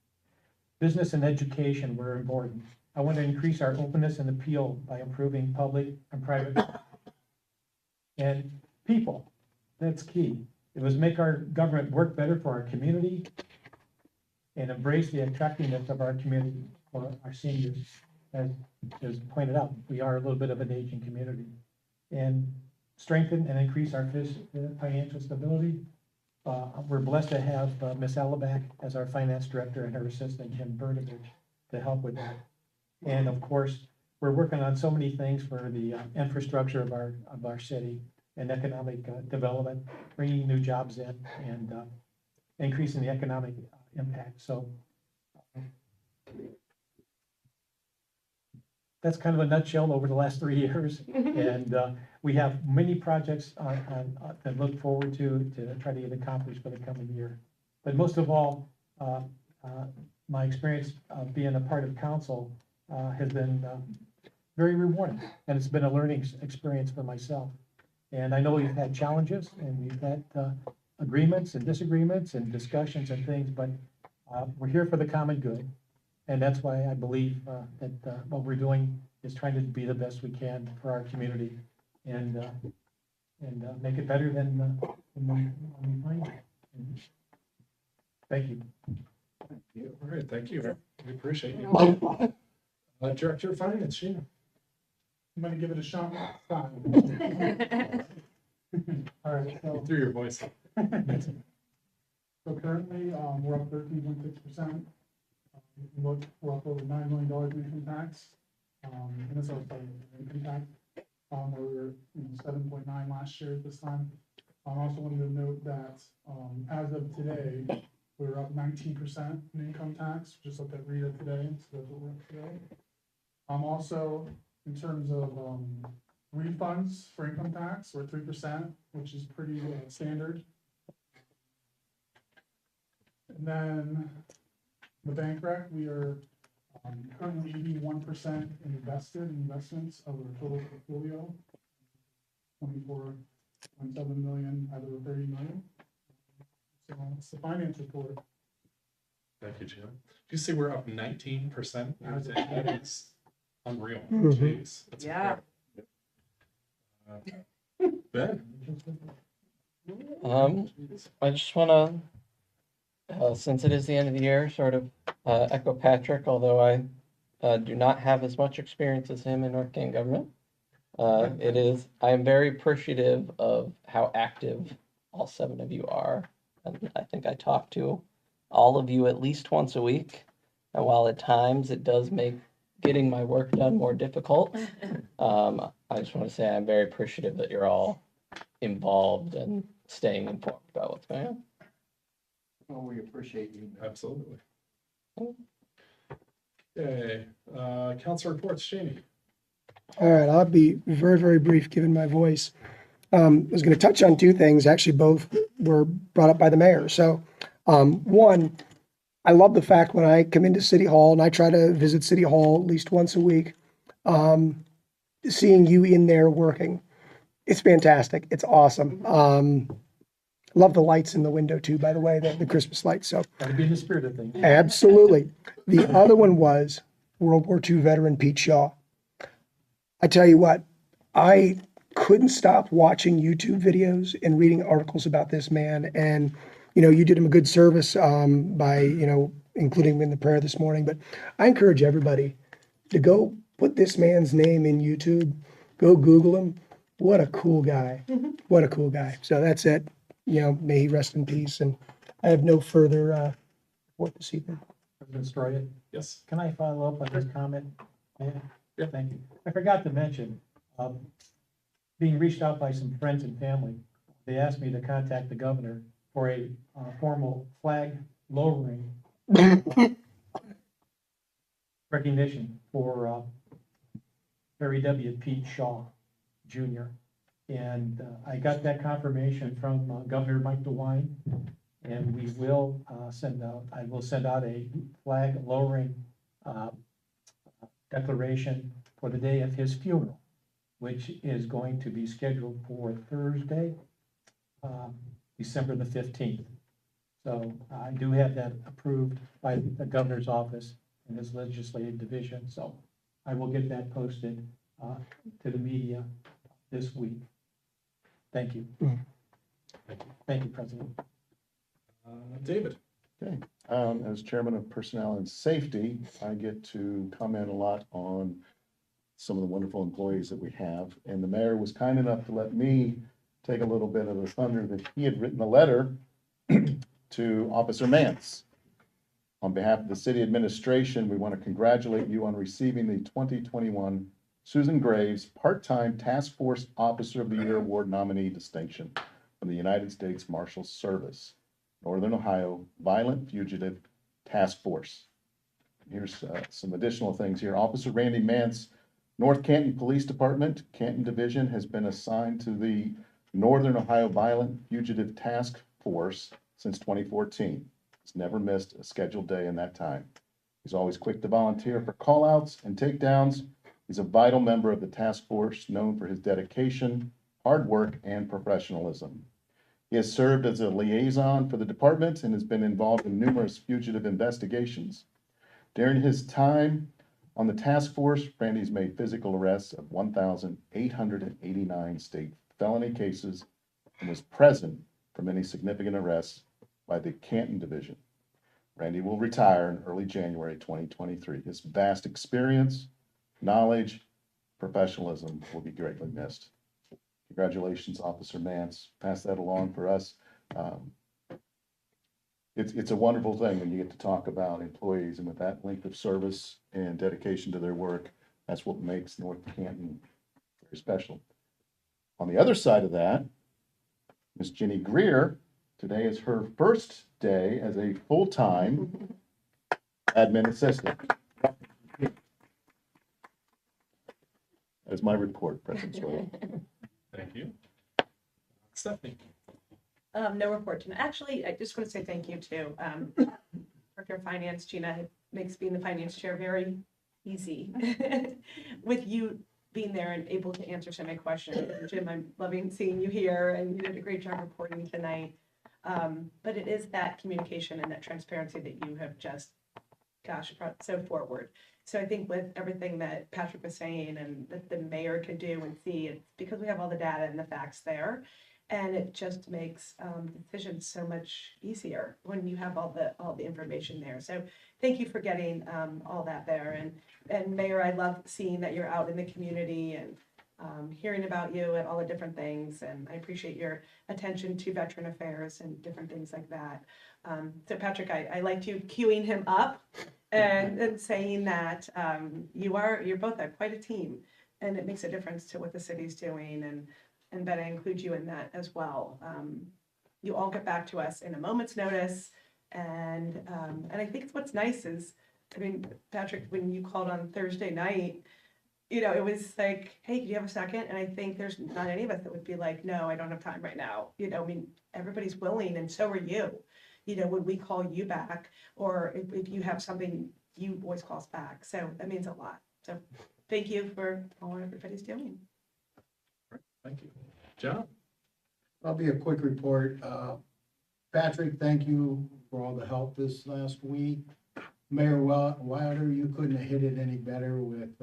[SPEAKER 3] Business and education were important. I want to increase our openness and appeal by improving public and private and people. That's key. It was make our government work better for our community and embrace the attractiveness of our community for our seniors. As pointed out, we are a little bit of an aging community. And strengthen and increase our financial stability. We're blessed to have Ms. Alaback as our finance director and her assistant, Jim Berdovich, to help with that. And of course, we're working on so many things for the infrastructure of our city and economic development, bringing new jobs in and increasing the economic impact. So that's kind of a nutshell over the last 3 years. And we have many projects to look forward to try to get accomplished for the coming year. But most of all, my experience of being a part of council has been very rewarding, and it's been a learning experience for myself. And I know we've had challenges, and we've had agreements and disagreements and discussions and things, but we're here for the common good. And that's why I believe that what we're doing is trying to be the best we can for our community and make it better than when we find it. Thank you.
[SPEAKER 1] All right, thank you. We appreciate you. Director of Finance, Sheena.
[SPEAKER 6] I'm gonna give it a shot. All right, so.
[SPEAKER 1] Through your voice.
[SPEAKER 6] So currently, we're up 13.6%. Look, we're up over $9 million in income tax. And this is our income tax. Where we were 7.9 last year at this time. I also wanted to note that as of today, we're up 19% in income tax. Just looked at Rita today, so that's what we're up today. Also, in terms of refunds for income tax, we're 3%, which is pretty standard. And then the bank rec, we are currently 81% invested in investments of our total portfolio, 24.7 million out of the 30 million. So it's the finance report.
[SPEAKER 1] Thank you, Jim. Did you say we're up 19%? That is unreal.
[SPEAKER 4] Mhm.
[SPEAKER 1] Jeez. That's
[SPEAKER 12] Yeah.
[SPEAKER 1] incredible. Ben?
[SPEAKER 2] I just want to, since it is the end of the year, sort of echo Patrick, although I do not have as much experience as him in North Canton government. I am very appreciative of how active all 7 of you are. And I think I talk to all of you at least once a week. And while at times it does make getting my work done more difficult, I just want to say I'm very appreciative that you're all involved and staying informed about what's going on.
[SPEAKER 9] Well, we appreciate you.
[SPEAKER 1] Absolutely. Okay, council reports, Jamie.
[SPEAKER 4] All right, I'll be very, very brief given my voice. I was going to touch on 2 things. Actually, both were brought up by the mayor. So, one, I love the fact when I come into City Hall, and I try to visit City Hall at least once a week, seeing you in there working. It's fantastic. It's awesome. Love the lights in the window too, by the way, the Christmas lights. So
[SPEAKER 3] Gotta be in the spirit of things.
[SPEAKER 4] absolutely. The other one was World War II veteran Pete Shaw. I tell you what, I couldn't stop watching YouTube videos and reading articles about this man. And, you did him a good service by, including him in the prayer this morning. But I encourage everybody to go put this man's name in YouTube, go Google him. What a cool guy. What a cool guy. So that's it. May he rest in peace. And I have no further report this evening.
[SPEAKER 3] President Stroya,
[SPEAKER 1] Yes.
[SPEAKER 3] can I follow up on this comment?
[SPEAKER 1] Yeah.
[SPEAKER 3] Thank you. I forgot to mention, being reached out by some friends and family, they asked me to contact the governor for a formal flag lowering recognition for Harry W. Pete Shaw Jr. And I got that confirmation from Governor Mike DeWine, and I will send out a flag lowering declaration for the day of his funeral, which is going to be scheduled for Thursday, December the 15th. So I do have that approved by the governor's office and his legislative division. So I will get that posted to the media this week. Thank you. Thank you, President.
[SPEAKER 1] David.
[SPEAKER 7] Okay, as Chairman of Personnel and Safety, I get to comment a lot on some of the wonderful employees that we have. And the mayor was kind enough to let me take a little bit of the thunder that he had written a letter to Officer Mance.
[SPEAKER 14] On behalf of the city administration, we want to congratulate you on receiving the 2021 Susan Graves Part-Time Task Force Officer of the Year Award nominee distinction from the United States Marshal Service, Northern Ohio Violent Fugitive Task Force. Here's some additional things here. Officer Randy Mance, North Canton Police Department, Canton Division, has been assigned to the Northern Ohio Violent Fugitive Task Force since 2014. He's never missed a scheduled day in that time. He's always quick to volunteer for callouts and takedowns. He's a vital member of the task force, known for his dedication, hard work, and professionalism. He has served as a liaison for the department and has been involved in numerous fugitive investigations. During his time on the task force, Randy's made physical arrests of 1,889 state felony cases and was present for many significant arrests by the Canton Division. Randy will retire in early January 2023. His vast experience, knowledge, professionalism will be greatly missed. Congratulations, Officer Mance. Pass that along for us. It's a wonderful thing when you get to talk about employees, and with that length of service and dedication to their work, that's what makes North Canton very special. On the other side of that, Miss Jenny Greer, today is her first day as a full-time admin assistant. That's my report, President Sway.
[SPEAKER 1] Thank you. Stephanie.
[SPEAKER 12] No report tonight. Actually, I just want to say thank you to Director of Finance, Gina. It makes being the finance chair very easy with you being there and able to answer some of my questions. Jim, I'm loving seeing you here, and you did a great job reporting tonight. But it is that communication and that transparency that you have just, gosh, brought so forward. So I think with everything that Patrick was saying and that the mayor can do and see, it's because we have all the data and the facts there. And it just makes decisions so much easier when you have all the information there. So thank you for getting all that there. And Mayor, I love seeing that you're out in the community and hearing about you and all the different things. And I appreciate your attention to veteran affairs and different things like that. So Patrick, I liked you queuing him up and saying that you're both quite a team, and it makes a difference to what the city's doing. And Ben, I include you in that as well. You all get back to us in a moment's notice, and I think what's nice is, I mean, Patrick, when you called on Thursday night, you know, it was like, hey, do you have a second? And I think there's not any of us that would be like, no, I don't have time right now. You know, I mean, everybody's willing, and so are you. You know, when we call you back, or if you have something, you always call us back. So that means a lot. So thank you for all everybody's doing.
[SPEAKER 1] Thank you. John?
[SPEAKER 9] I'll be a quick report. Patrick, thank you for all the help this last week. Mayor Wilder, you couldn't have hit it any better with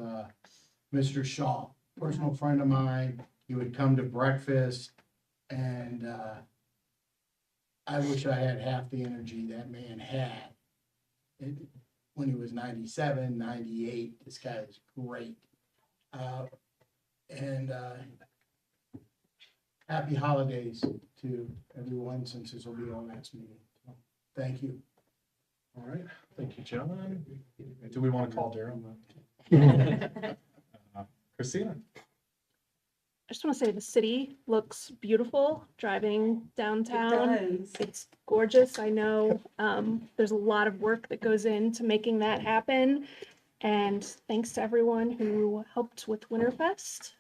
[SPEAKER 9] Mr. Shaw, personal friend of mine. He would come to breakfast, and I wish I had half the energy that man had. When he was 97, 98, this guy is great. Happy holidays to everyone, since this will be our last meeting. So, thank you.
[SPEAKER 1] All right. Thank you, John. Do we want to call Daryl? Christina?
[SPEAKER 8] I just want to say the city looks beautiful driving downtown.
[SPEAKER 12] It does.
[SPEAKER 8] It's gorgeous. I know there's a lot of work that goes into making that happen. And thanks to everyone who helped with Winterfest.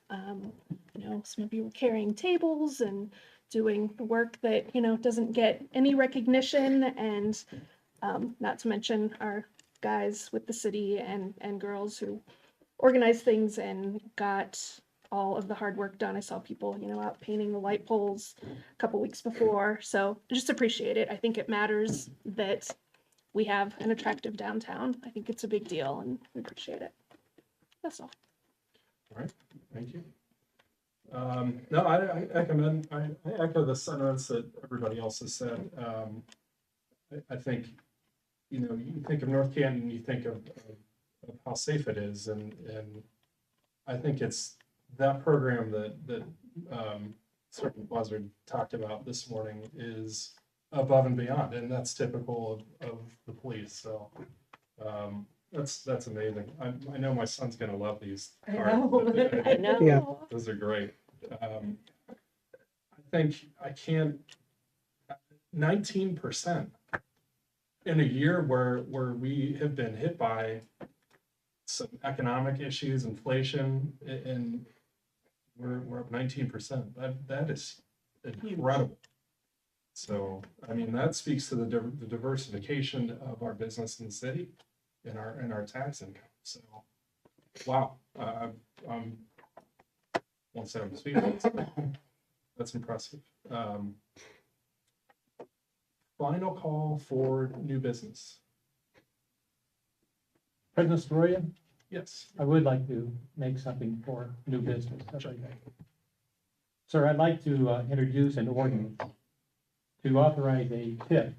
[SPEAKER 8] You know, some of you were carrying tables and doing the work that, you know, doesn't get any recognition. And not to mention our guys with the city and girls who organized things and got all of the hard work done. I saw people, you know, out painting the light poles a couple weeks before. So I just appreciate it. I think it matters that we have an attractive downtown. I think it's a big deal, and we appreciate it. That's all.
[SPEAKER 1] All right. Thank you. No, I echo the sentiments that everybody else has said. I think, you know, you think of North Canton, you think of how safe it is, and I think it's that program that Sergeant Buzzard talked about this morning is above and beyond, and that's typical of the police, so. That's amazing. I know my son's gonna love these
[SPEAKER 12] I
[SPEAKER 1] cards.
[SPEAKER 12] know.
[SPEAKER 8] I know.
[SPEAKER 4] Yeah.
[SPEAKER 1] Those are great. I think I can't, 19% in a year where we have been hit by some economic issues, inflation, and we're up 19%. That is incredible. So, I mean, that speaks to the diversification of our business in the city and our tax income. So, wow, won't say I'm speaking. That's impressive. Final call for new business.
[SPEAKER 3] President Soroya,
[SPEAKER 1] Yes.
[SPEAKER 3] I would like to make something for new business. That's okay. Sir, I'd like to introduce an ordinance to authorize a tip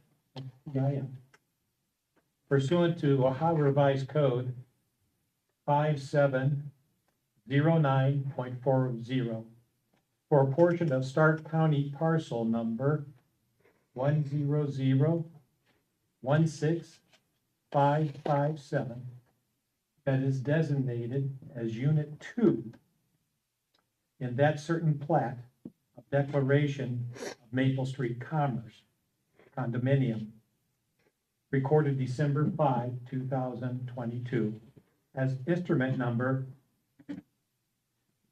[SPEAKER 3] pursuant to Ohio Revised Code 5709.40 for a portion of Stark County parcel number 100-16557 that is designated as Unit 2 in that certain plat of declaration of Maple Street Commerce condominium recorded December 5, 2022 as instrument number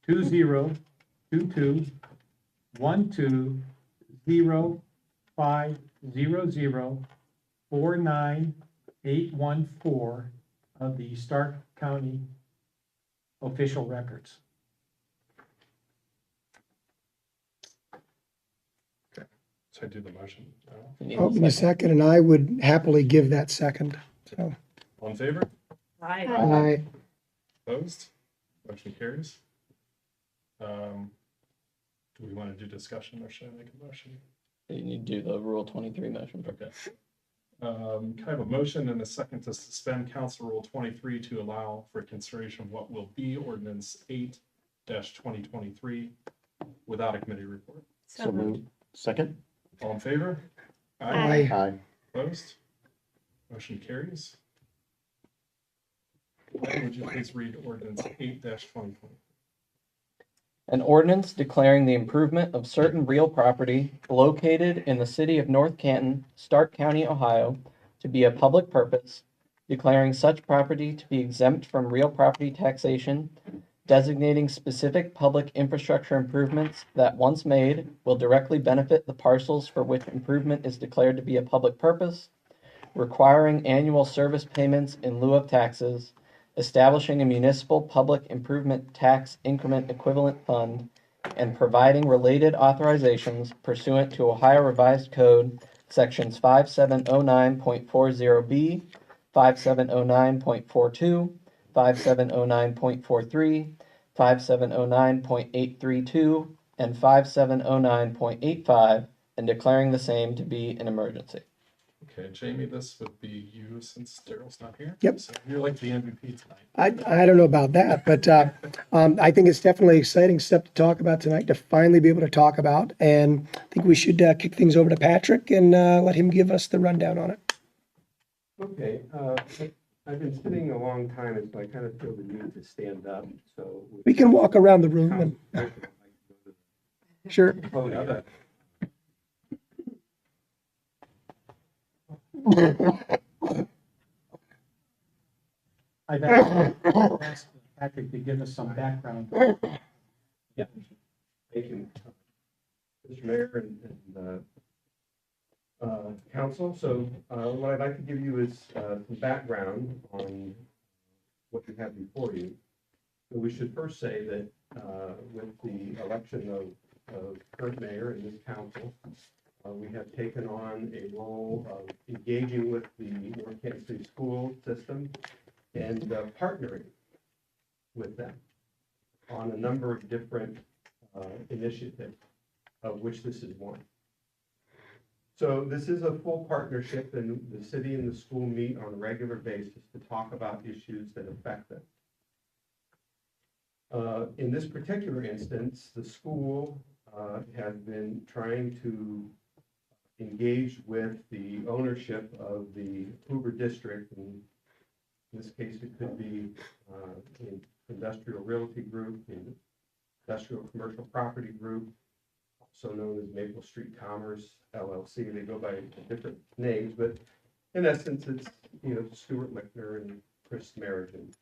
[SPEAKER 3] 2022-120-500-49814 of the Stark County official records.
[SPEAKER 1] So I do the motion.
[SPEAKER 2] You need
[SPEAKER 4] I'll
[SPEAKER 2] a
[SPEAKER 4] give you a second, and I would happily give that second. So,
[SPEAKER 1] All in favor?
[SPEAKER 4] I,
[SPEAKER 1] Opposed? Motion carries. Do we want to do discussion or should I make a motion?
[SPEAKER 2] You need to do the Rule 23 motion.
[SPEAKER 1] Okay. Can I have a motion and a second to suspend Council Rule 23 to allow for consideration of what will be Ordinance 8-2023 without a committee report?
[SPEAKER 14] So moved. Second?
[SPEAKER 1] All in favor?
[SPEAKER 4] Aye.
[SPEAKER 14] Aye.
[SPEAKER 1] Opposed? Motion carries. Glenn, would you please read Ordinance 8-2020?
[SPEAKER 2] An ordinance declaring the improvement of certain real property located in the city of North Canton, Stark County, Ohio, to be a public purpose, declaring such property to be exempt from real property taxation, designating specific public infrastructure improvements that, once made, will directly benefit the parcels for which improvement is declared to be a public purpose, requiring annual service payments in lieu of taxes, establishing a municipal public improvement tax increment equivalent fund, and providing related authorizations pursuant to Ohio Revised Code Sections 5709.40B, 5709.42, 5709.43, 5709.832, and 5709.85, and declaring the same to be an emergency.
[SPEAKER 1] Okay, Jamie, this would be you since Daryl's not here.
[SPEAKER 4] Yep.
[SPEAKER 1] So you're like the MVP tonight.
[SPEAKER 4] I don't know about that, but I think it's definitely an exciting step to talk about tonight, to finally be able to talk about. And I think we should kick things over to Patrick and let him give us the rundown on it.
[SPEAKER 5] Okay, I've been sitting a long time, and so I kind of feel the need to stand up, so.
[SPEAKER 4] We can walk around the room and, sure.
[SPEAKER 5] Podium.
[SPEAKER 3] I've asked Patrick to give us some background.
[SPEAKER 5] Yeah. Thank you, Mr. Mayor and council. So what I'd like to give you is some background on what you have before you. So we should first say that with the election of current mayor and this council, we have taken on a role of engaging with the North Canton City School system and partnering with them on a number of different initiatives, of which this is one. So this is a full partnership, and the city and the school meet on a regular basis to talk about issues that affect them. In this particular instance, the school has been trying to engaged with the ownership of the Hoover District. In this case, it could be an industrial realty group, an industrial commercial property group, also known as Maple Street Commerce LLC. They go by different names, but in essence, it's, Stuart Lichtner and Chris Merrigan.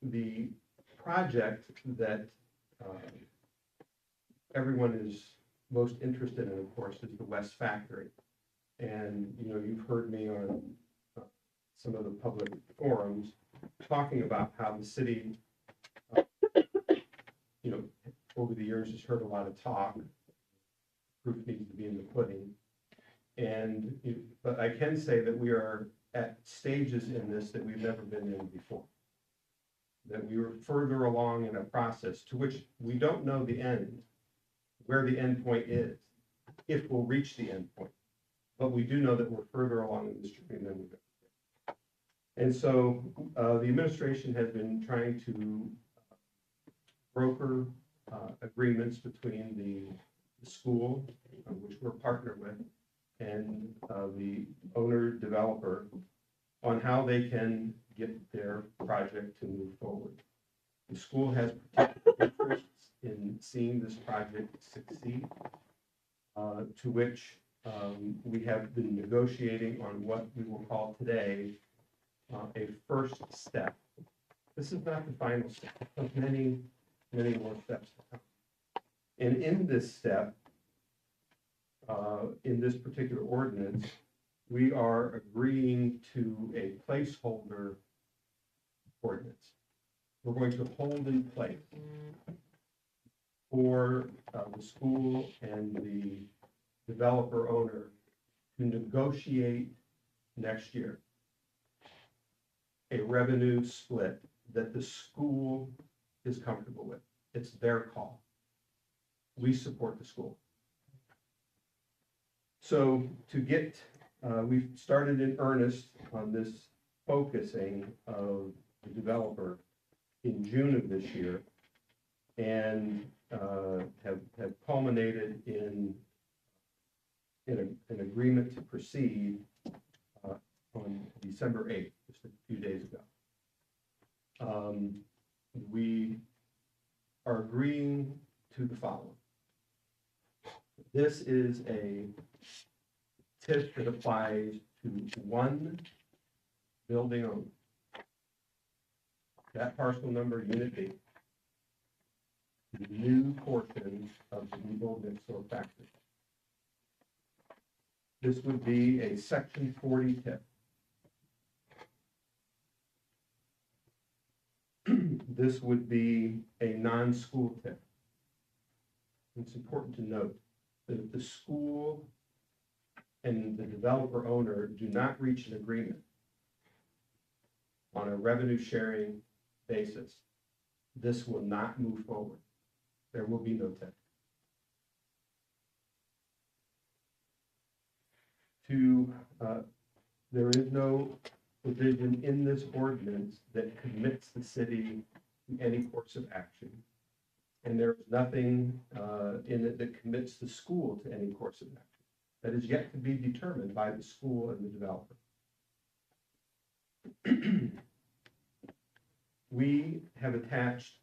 [SPEAKER 5] The project that everyone is most interested in, of course, is the West Factory. And, you've heard me on some of the public forums talking about how the city, over the years has heard a lot of talk. Proof needs to be in the pudding. But I can say that we are at stages in this that we've never been in before. That we were further along in a process to which we don't know the end, where the end point is, if we'll reach the end point. But we do know that we're further along in this journey than we've ever been. And so the administration has been trying to broker agreements between the school, which we're partnered with, and the owner developer on how they can get their project to move forward. The school has particular interests in seeing this project succeed, to which we have been negotiating on what we will call today a first step. This is not the final step of many, many more steps to come. And in this step, in this particular ordinance, we are agreeing to a placeholder ordinance. We're going to hold in place for the school and the developer owner to negotiate next year a revenue split that the school is comfortable with. It's their call. We support the school. So to get, we've started in earnest on this focusing of the developer in June of this year, and have culminated in an agreement to proceed on December 8th, just a few days ago. We are agreeing to the following. This is a tip that applies to one building owner. That parcel number, Unit B, the new portion of the Eagle Mixer factory. This would be a Section 40 tip. This would be a non-school tip. It's important to note that if the school and the developer owner do not reach an agreement on a revenue sharing basis, this will not move forward. There will be no tip. There is no provision in this ordinance that commits the city to any course of action. And there is nothing in it that commits the school to any course of action. That is yet to be determined by the school and the developer. We have attached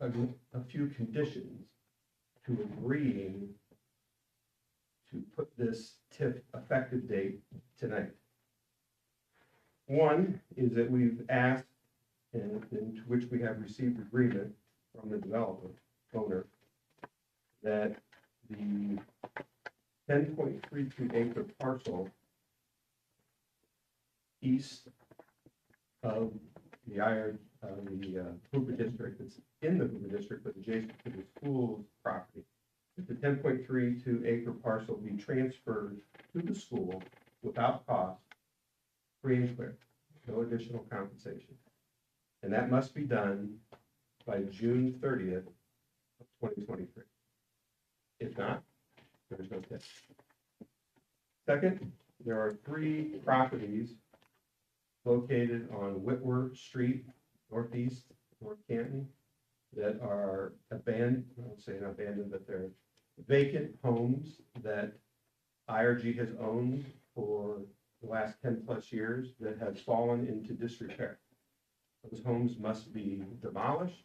[SPEAKER 5] a few conditions to agreeing to put this TIF effective date tonight. One is that we've asked, and to which we have received agreement from the developer owner, that the 10.32 acre parcel east of the Hoover District, that's in the Hoover District but adjacent to the school's property, that the 10.32 acre parcel be transferred to the school without cost, free and clear, no additional compensation. And that must be done by June 30th of 2023. If not, there's no tip. Second, there are 3 properties located on Whitworth Street, northeast, North Canton, that are abandoned, I won't say not abandoned, but they're vacant homes that IRG has owned for the last 10+ years that have fallen into disrepair. Those homes must be demolished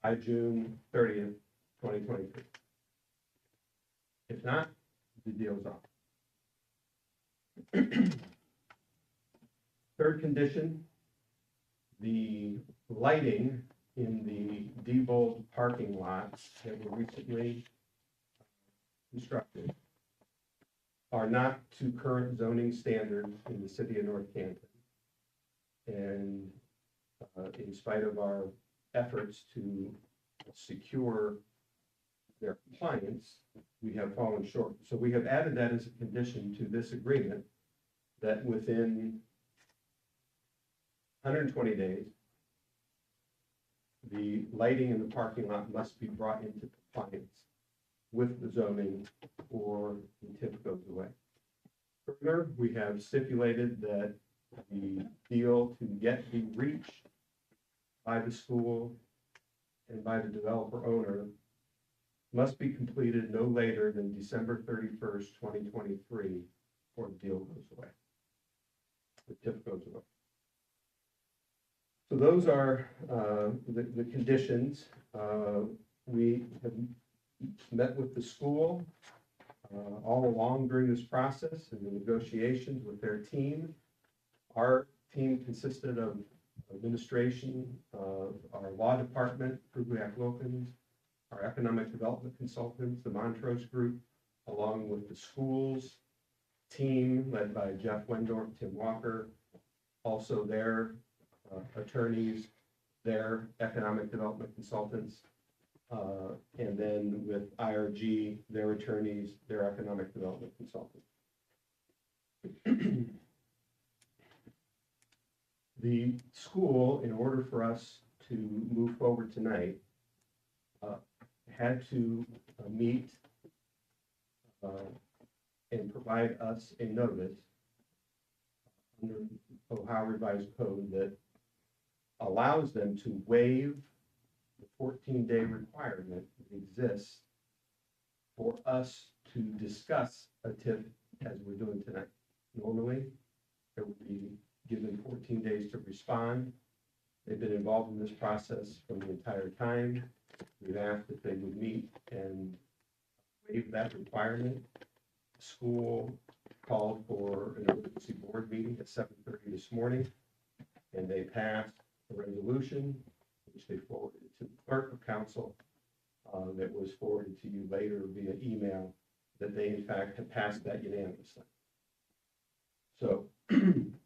[SPEAKER 5] by June 30th, 2023. If not, the deal's off. Third condition, the lighting in the Diebold parking lots that were recently constructed are not to current zoning standards in the city of North Canton. And in spite of our efforts to secure their compliance, we have fallen short. So we have added that as a condition to this agreement, that within 120 days, the lighting in the parking lot must be brought into compliance with the zoning or the TIF goes away. Further, we have stipulated that the deal to get be reached by the school and by the developer owner must be completed no later than December 31st, 2023, or the deal goes away. The TIF goes away. So those are the conditions. We have met with the school all along during this process and the negotiations with their team. Our team consisted of administration, our law department, Krugliak-Wilkins, our economic development consultants, the Montrose Group, along with the schools team led by Jeff Wendorf, Tim Walker, also their attorneys, their economic development consultants, and then with IRG, their attorneys, their economic development consultants. The school, in order for us to move forward tonight, had to meet and provide us a notice under Ohio Revised Code that allows them to waive the 14-day requirement that exists for us to discuss a TIF as we're doing tonight. Normally, there would be given 14 days to respond. They've been involved in this process from the entire time. We've asked that they would meet and waive that requirement. The school called for an emergency board meeting at 7:30 this morning, and they passed a resolution, which they forwarded to the Clerk of Council, that was forwarded to you later via email, that they in fact have passed that unanimously. So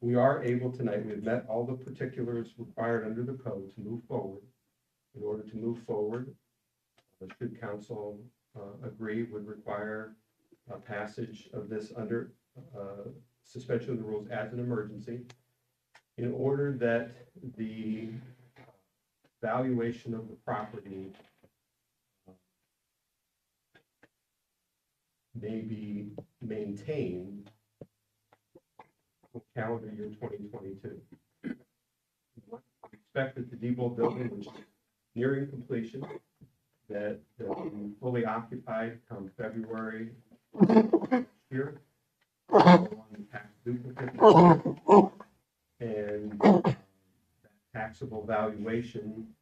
[SPEAKER 5] we are able tonight, we've met all the particulars required under the code to move forward. In order to move forward, should council agree, would require a passage of this under suspension of the rules as an emergency, in order that the valuation of the property may be maintained for calendar year 2022. We expect that the Diebold building, which is nearing completion, that will be fully occupied come February here, on tax duplicate, and that taxable valuation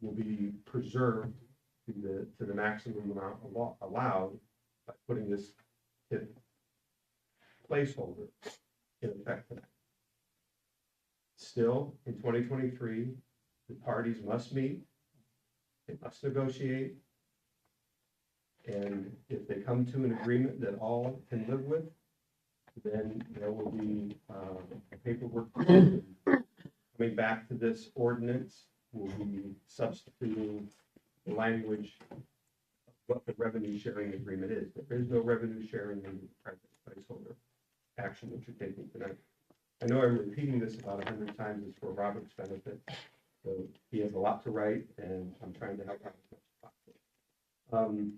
[SPEAKER 5] will be preserved to the maximum amount allowed by putting this TIF placeholder in effect tonight. Still, in 2023, the parties must meet, they must negotiate, and if they come to an agreement that all can live with, then there will be paperwork coming back to this ordinance. Will be substituting the language of what the revenue sharing agreement is. There is no revenue sharing in the present placeholder action that you're taking tonight. I know I'm repeating this about 100 times. It's for Robert's benefit. So he has a lot to write, and I'm trying to help out as much as possible.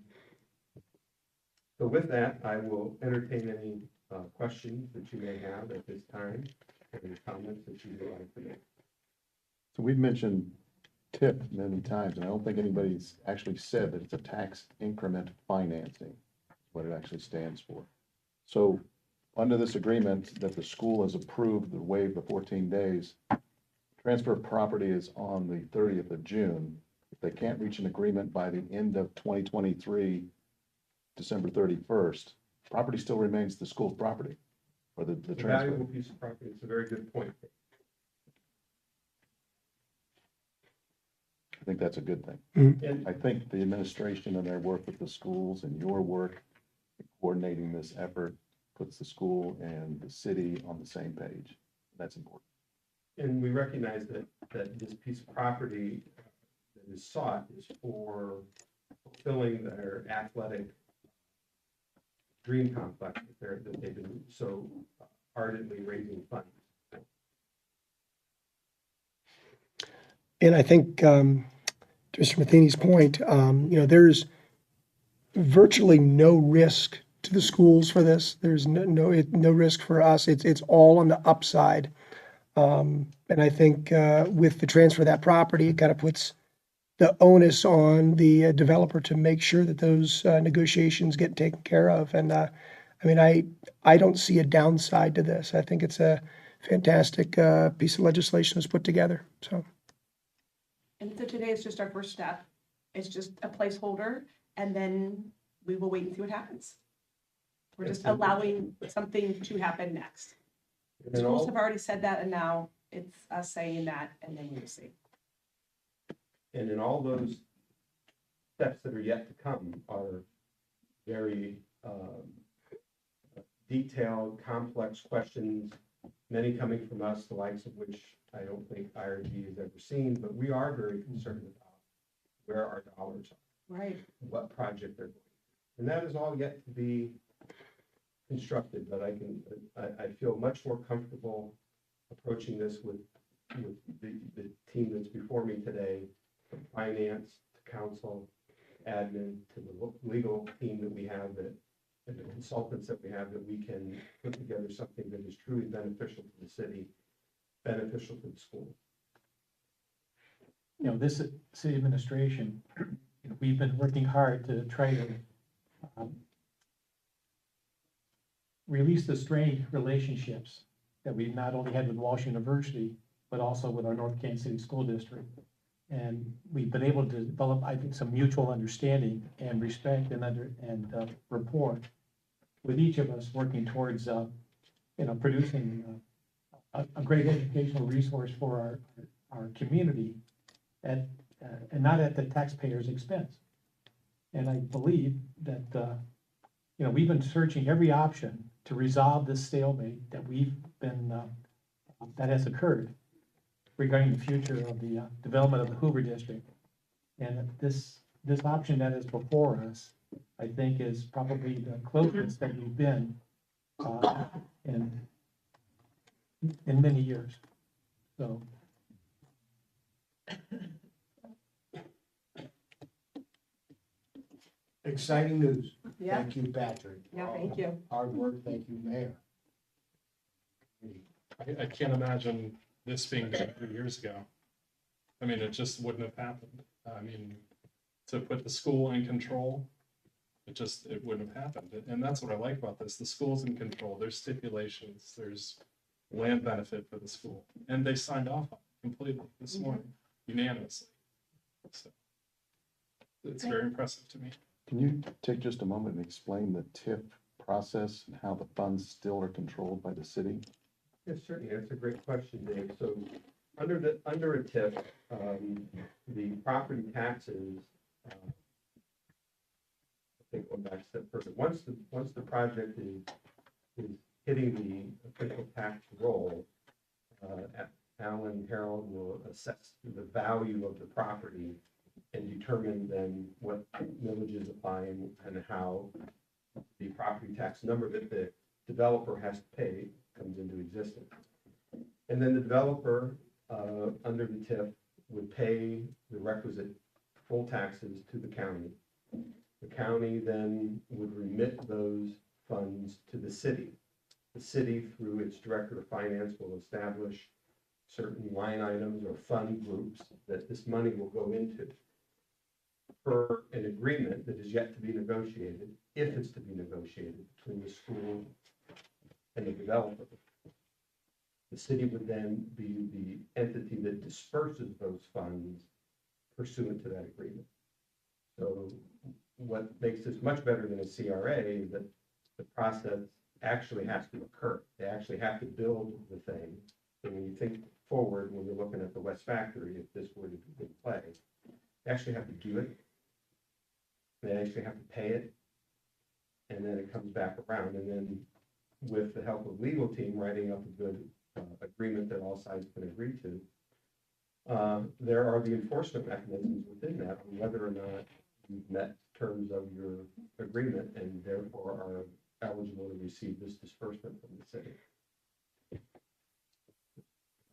[SPEAKER 5] So with that, I will entertain any questions that you may have at this time, or any comments that you would like to make.
[SPEAKER 14] So we've mentioned TIP many times, and I don't think anybody's actually said that it's a tax increment financing, what it actually stands for. So, under this agreement that the school has approved to waive the 14 days, transfer of property is on the 30th of June. If they can't reach an agreement by the end of 2023, December 31st, property still remains the school's property, or the
[SPEAKER 5] It's a
[SPEAKER 14] transfer.
[SPEAKER 5] valuable piece of property. It's a very good point.
[SPEAKER 14] I think that's a good thing.
[SPEAKER 5] And
[SPEAKER 14] I think the administration and their work with the schools and your work in coordinating this effort puts the school and the city on the same page. That's important.
[SPEAKER 5] And we recognize that this piece of property that is sought is for fulfilling their athletic dream complex that they've been so ardently raising funds.
[SPEAKER 4] And I think, to Mr. Matheny's point, there's virtually no risk to the schools for this. There's no risk for us. It's all on the upside. And I think, with the transfer of that property, it kind of puts the onus on the developer to make sure that those negotiations get taken care of. And, I don't see a downside to this. I think it's a fantastic, piece of legislation that's put together, so.
[SPEAKER 12] And so today is just our first step. It's just a placeholder, and then we will wait and see what happens. We're just allowing something to happen next.
[SPEAKER 5] And then
[SPEAKER 12] Schools have already said that, and now it's us saying that, and then we will see.
[SPEAKER 5] And in all those steps that are yet to come are very detailed, complex questions, many coming from us, the likes of which I don't think IRG has ever seen, but we are very concerned about where our dollars are,
[SPEAKER 12] Right.
[SPEAKER 5] what project they're going. And that is all yet to be constructed, but I feel much more comfortable approaching this with the team that's before me today, from finance to council, admin, to the legal team that we have, and the consultants that we have, that we can put together something that is truly beneficial to the city, beneficial to the school.
[SPEAKER 3] This city administration, we've been working hard to try to release the strained relationships that we've not only had with Walsh University, but also with our North Canton City School District. And we've been able to develop, I think, some mutual understanding and respect and rapport with each of us working towards, producing a great educational resource for our community and not at the taxpayer's expense. And I believe that, we've been searching every option to resolve this stalemate that that has occurred regarding the future of the development of the Hoover District. And this option that is before us, I think, is probably the closest that we've been in many years. So.
[SPEAKER 9] Exciting news.
[SPEAKER 12] Yeah.
[SPEAKER 9] Thank you, Patrick.
[SPEAKER 12] Yeah, thank you.
[SPEAKER 9] Hard work. Thank you, Mayor.
[SPEAKER 1] I can't imagine this being done 3 years ago. I mean, it just wouldn't have happened. I mean, to put the school in control, it wouldn't have happened. And that's what I like about this. The school's in control. There's stipulations, there's land benefit for the school. And they signed off on it completely this morning, unanimously. So it's very impressive to me.
[SPEAKER 14] Can you take just a moment and explain the TIF process and how the funds still are controlled by the city?
[SPEAKER 5] Yes, certainly. That's a great question, Dave. So under a TIF, the property taxes, I think going back a step further, once the project is hitting the official tax roll, Alan Harold will assess the value of the property and determine then what millages apply and how the property tax number that the developer has to pay comes into existence. And then the developer, under the TIF, would pay the requisite full taxes to the county. The county then would remit those funds to the city. The city, through its director of finance, will establish certain line items or fund groups that this money will go into per an agreement that is yet to be negotiated, if it's to be negotiated between the school and the developer. The city would then be the entity that disperses those funds pursuant to that agreement. So what makes this much better than a CRA is that the process actually has to occur. They actually have to build the thing. And when you think forward, when you're looking at the West Factory, if this were to be in play, they actually have to do it. They actually have to pay it. And then it comes back around. And then with the help of legal team writing up a good agreement that all sides can agree to, there are the enforcement mechanisms within that on whether or not you've met terms of your agreement and therefore are eligible to receive this disbursement from the city.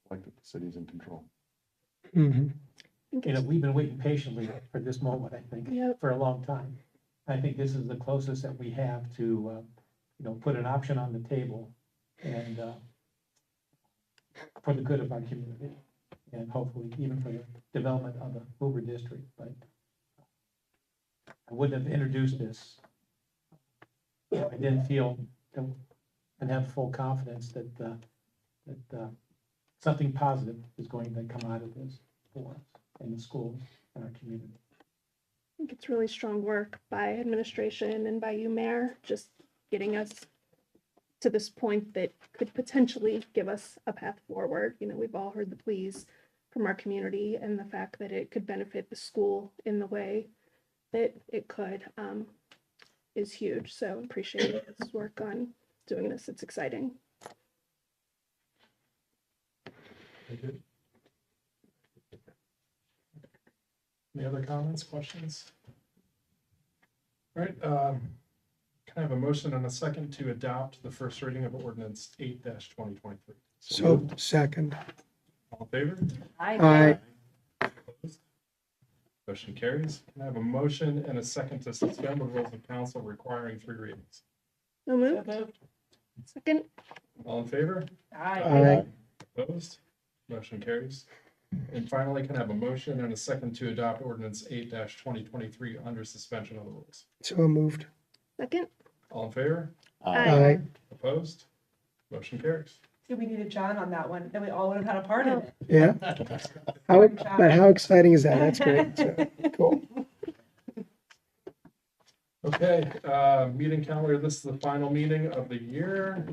[SPEAKER 14] Like that the city's in control.
[SPEAKER 4] Mhm.
[SPEAKER 3] You know, we've been waiting patiently for this moment, I think,
[SPEAKER 8] Yep.
[SPEAKER 3] for a long time. I think this is the closest that we have to, you know, put an option on the table and for the good of our community and hopefully even for the development of the Hoover district. But I wouldn't have introduced this if I didn't feel and have full confidence that something positive is going to come out of this for us in the schools and our community.
[SPEAKER 8] I think it's really strong work by administration and by you, Mayor, just getting us to this point that could potentially give us a path forward. You know, we've all heard the pleas from our community, and the fact that it could benefit the school in the way that it could is huge. So appreciate this work on doing this. It's exciting.
[SPEAKER 1] Any other comments, questions? All right, can I have a motion and a second to adopt the first reading of ordinance 8-2023?
[SPEAKER 4] So second.
[SPEAKER 1] All in favor?
[SPEAKER 4] Aye.
[SPEAKER 1] Opposed? Motion carries. Can I have a motion and a second to suspend the rules of council requiring 3 readings?
[SPEAKER 8] No move. Second.
[SPEAKER 1] All in favor?
[SPEAKER 4] Aye.
[SPEAKER 1] Opposed? Motion carries. And finally, can I have a motion and a second to adopt ordinance 8-2023 under suspension of the rules?
[SPEAKER 4] So moved.
[SPEAKER 8] Second.
[SPEAKER 1] All in favor?
[SPEAKER 4] Aye.
[SPEAKER 1] Opposed? Motion carries.
[SPEAKER 12] See, we needed John on that one, then we all would have had a part in it.
[SPEAKER 4] Yeah. But how exciting is that? That's great. So, cool.
[SPEAKER 1] Okay, meeting calendar. This is the final meeting of the year.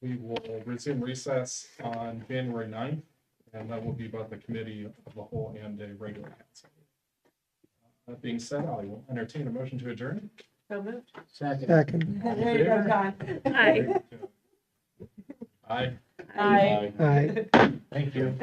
[SPEAKER 1] We will resume recess on January 9th, and that will be both the committee of the whole and a regular council. That being said, I will entertain a motion to adjourn.
[SPEAKER 12] So moved.
[SPEAKER 4] Second.
[SPEAKER 12] There you go, John.
[SPEAKER 8] Aye.
[SPEAKER 1] Aye.
[SPEAKER 12] Aye.
[SPEAKER 4] Aye.
[SPEAKER 3] Thank you.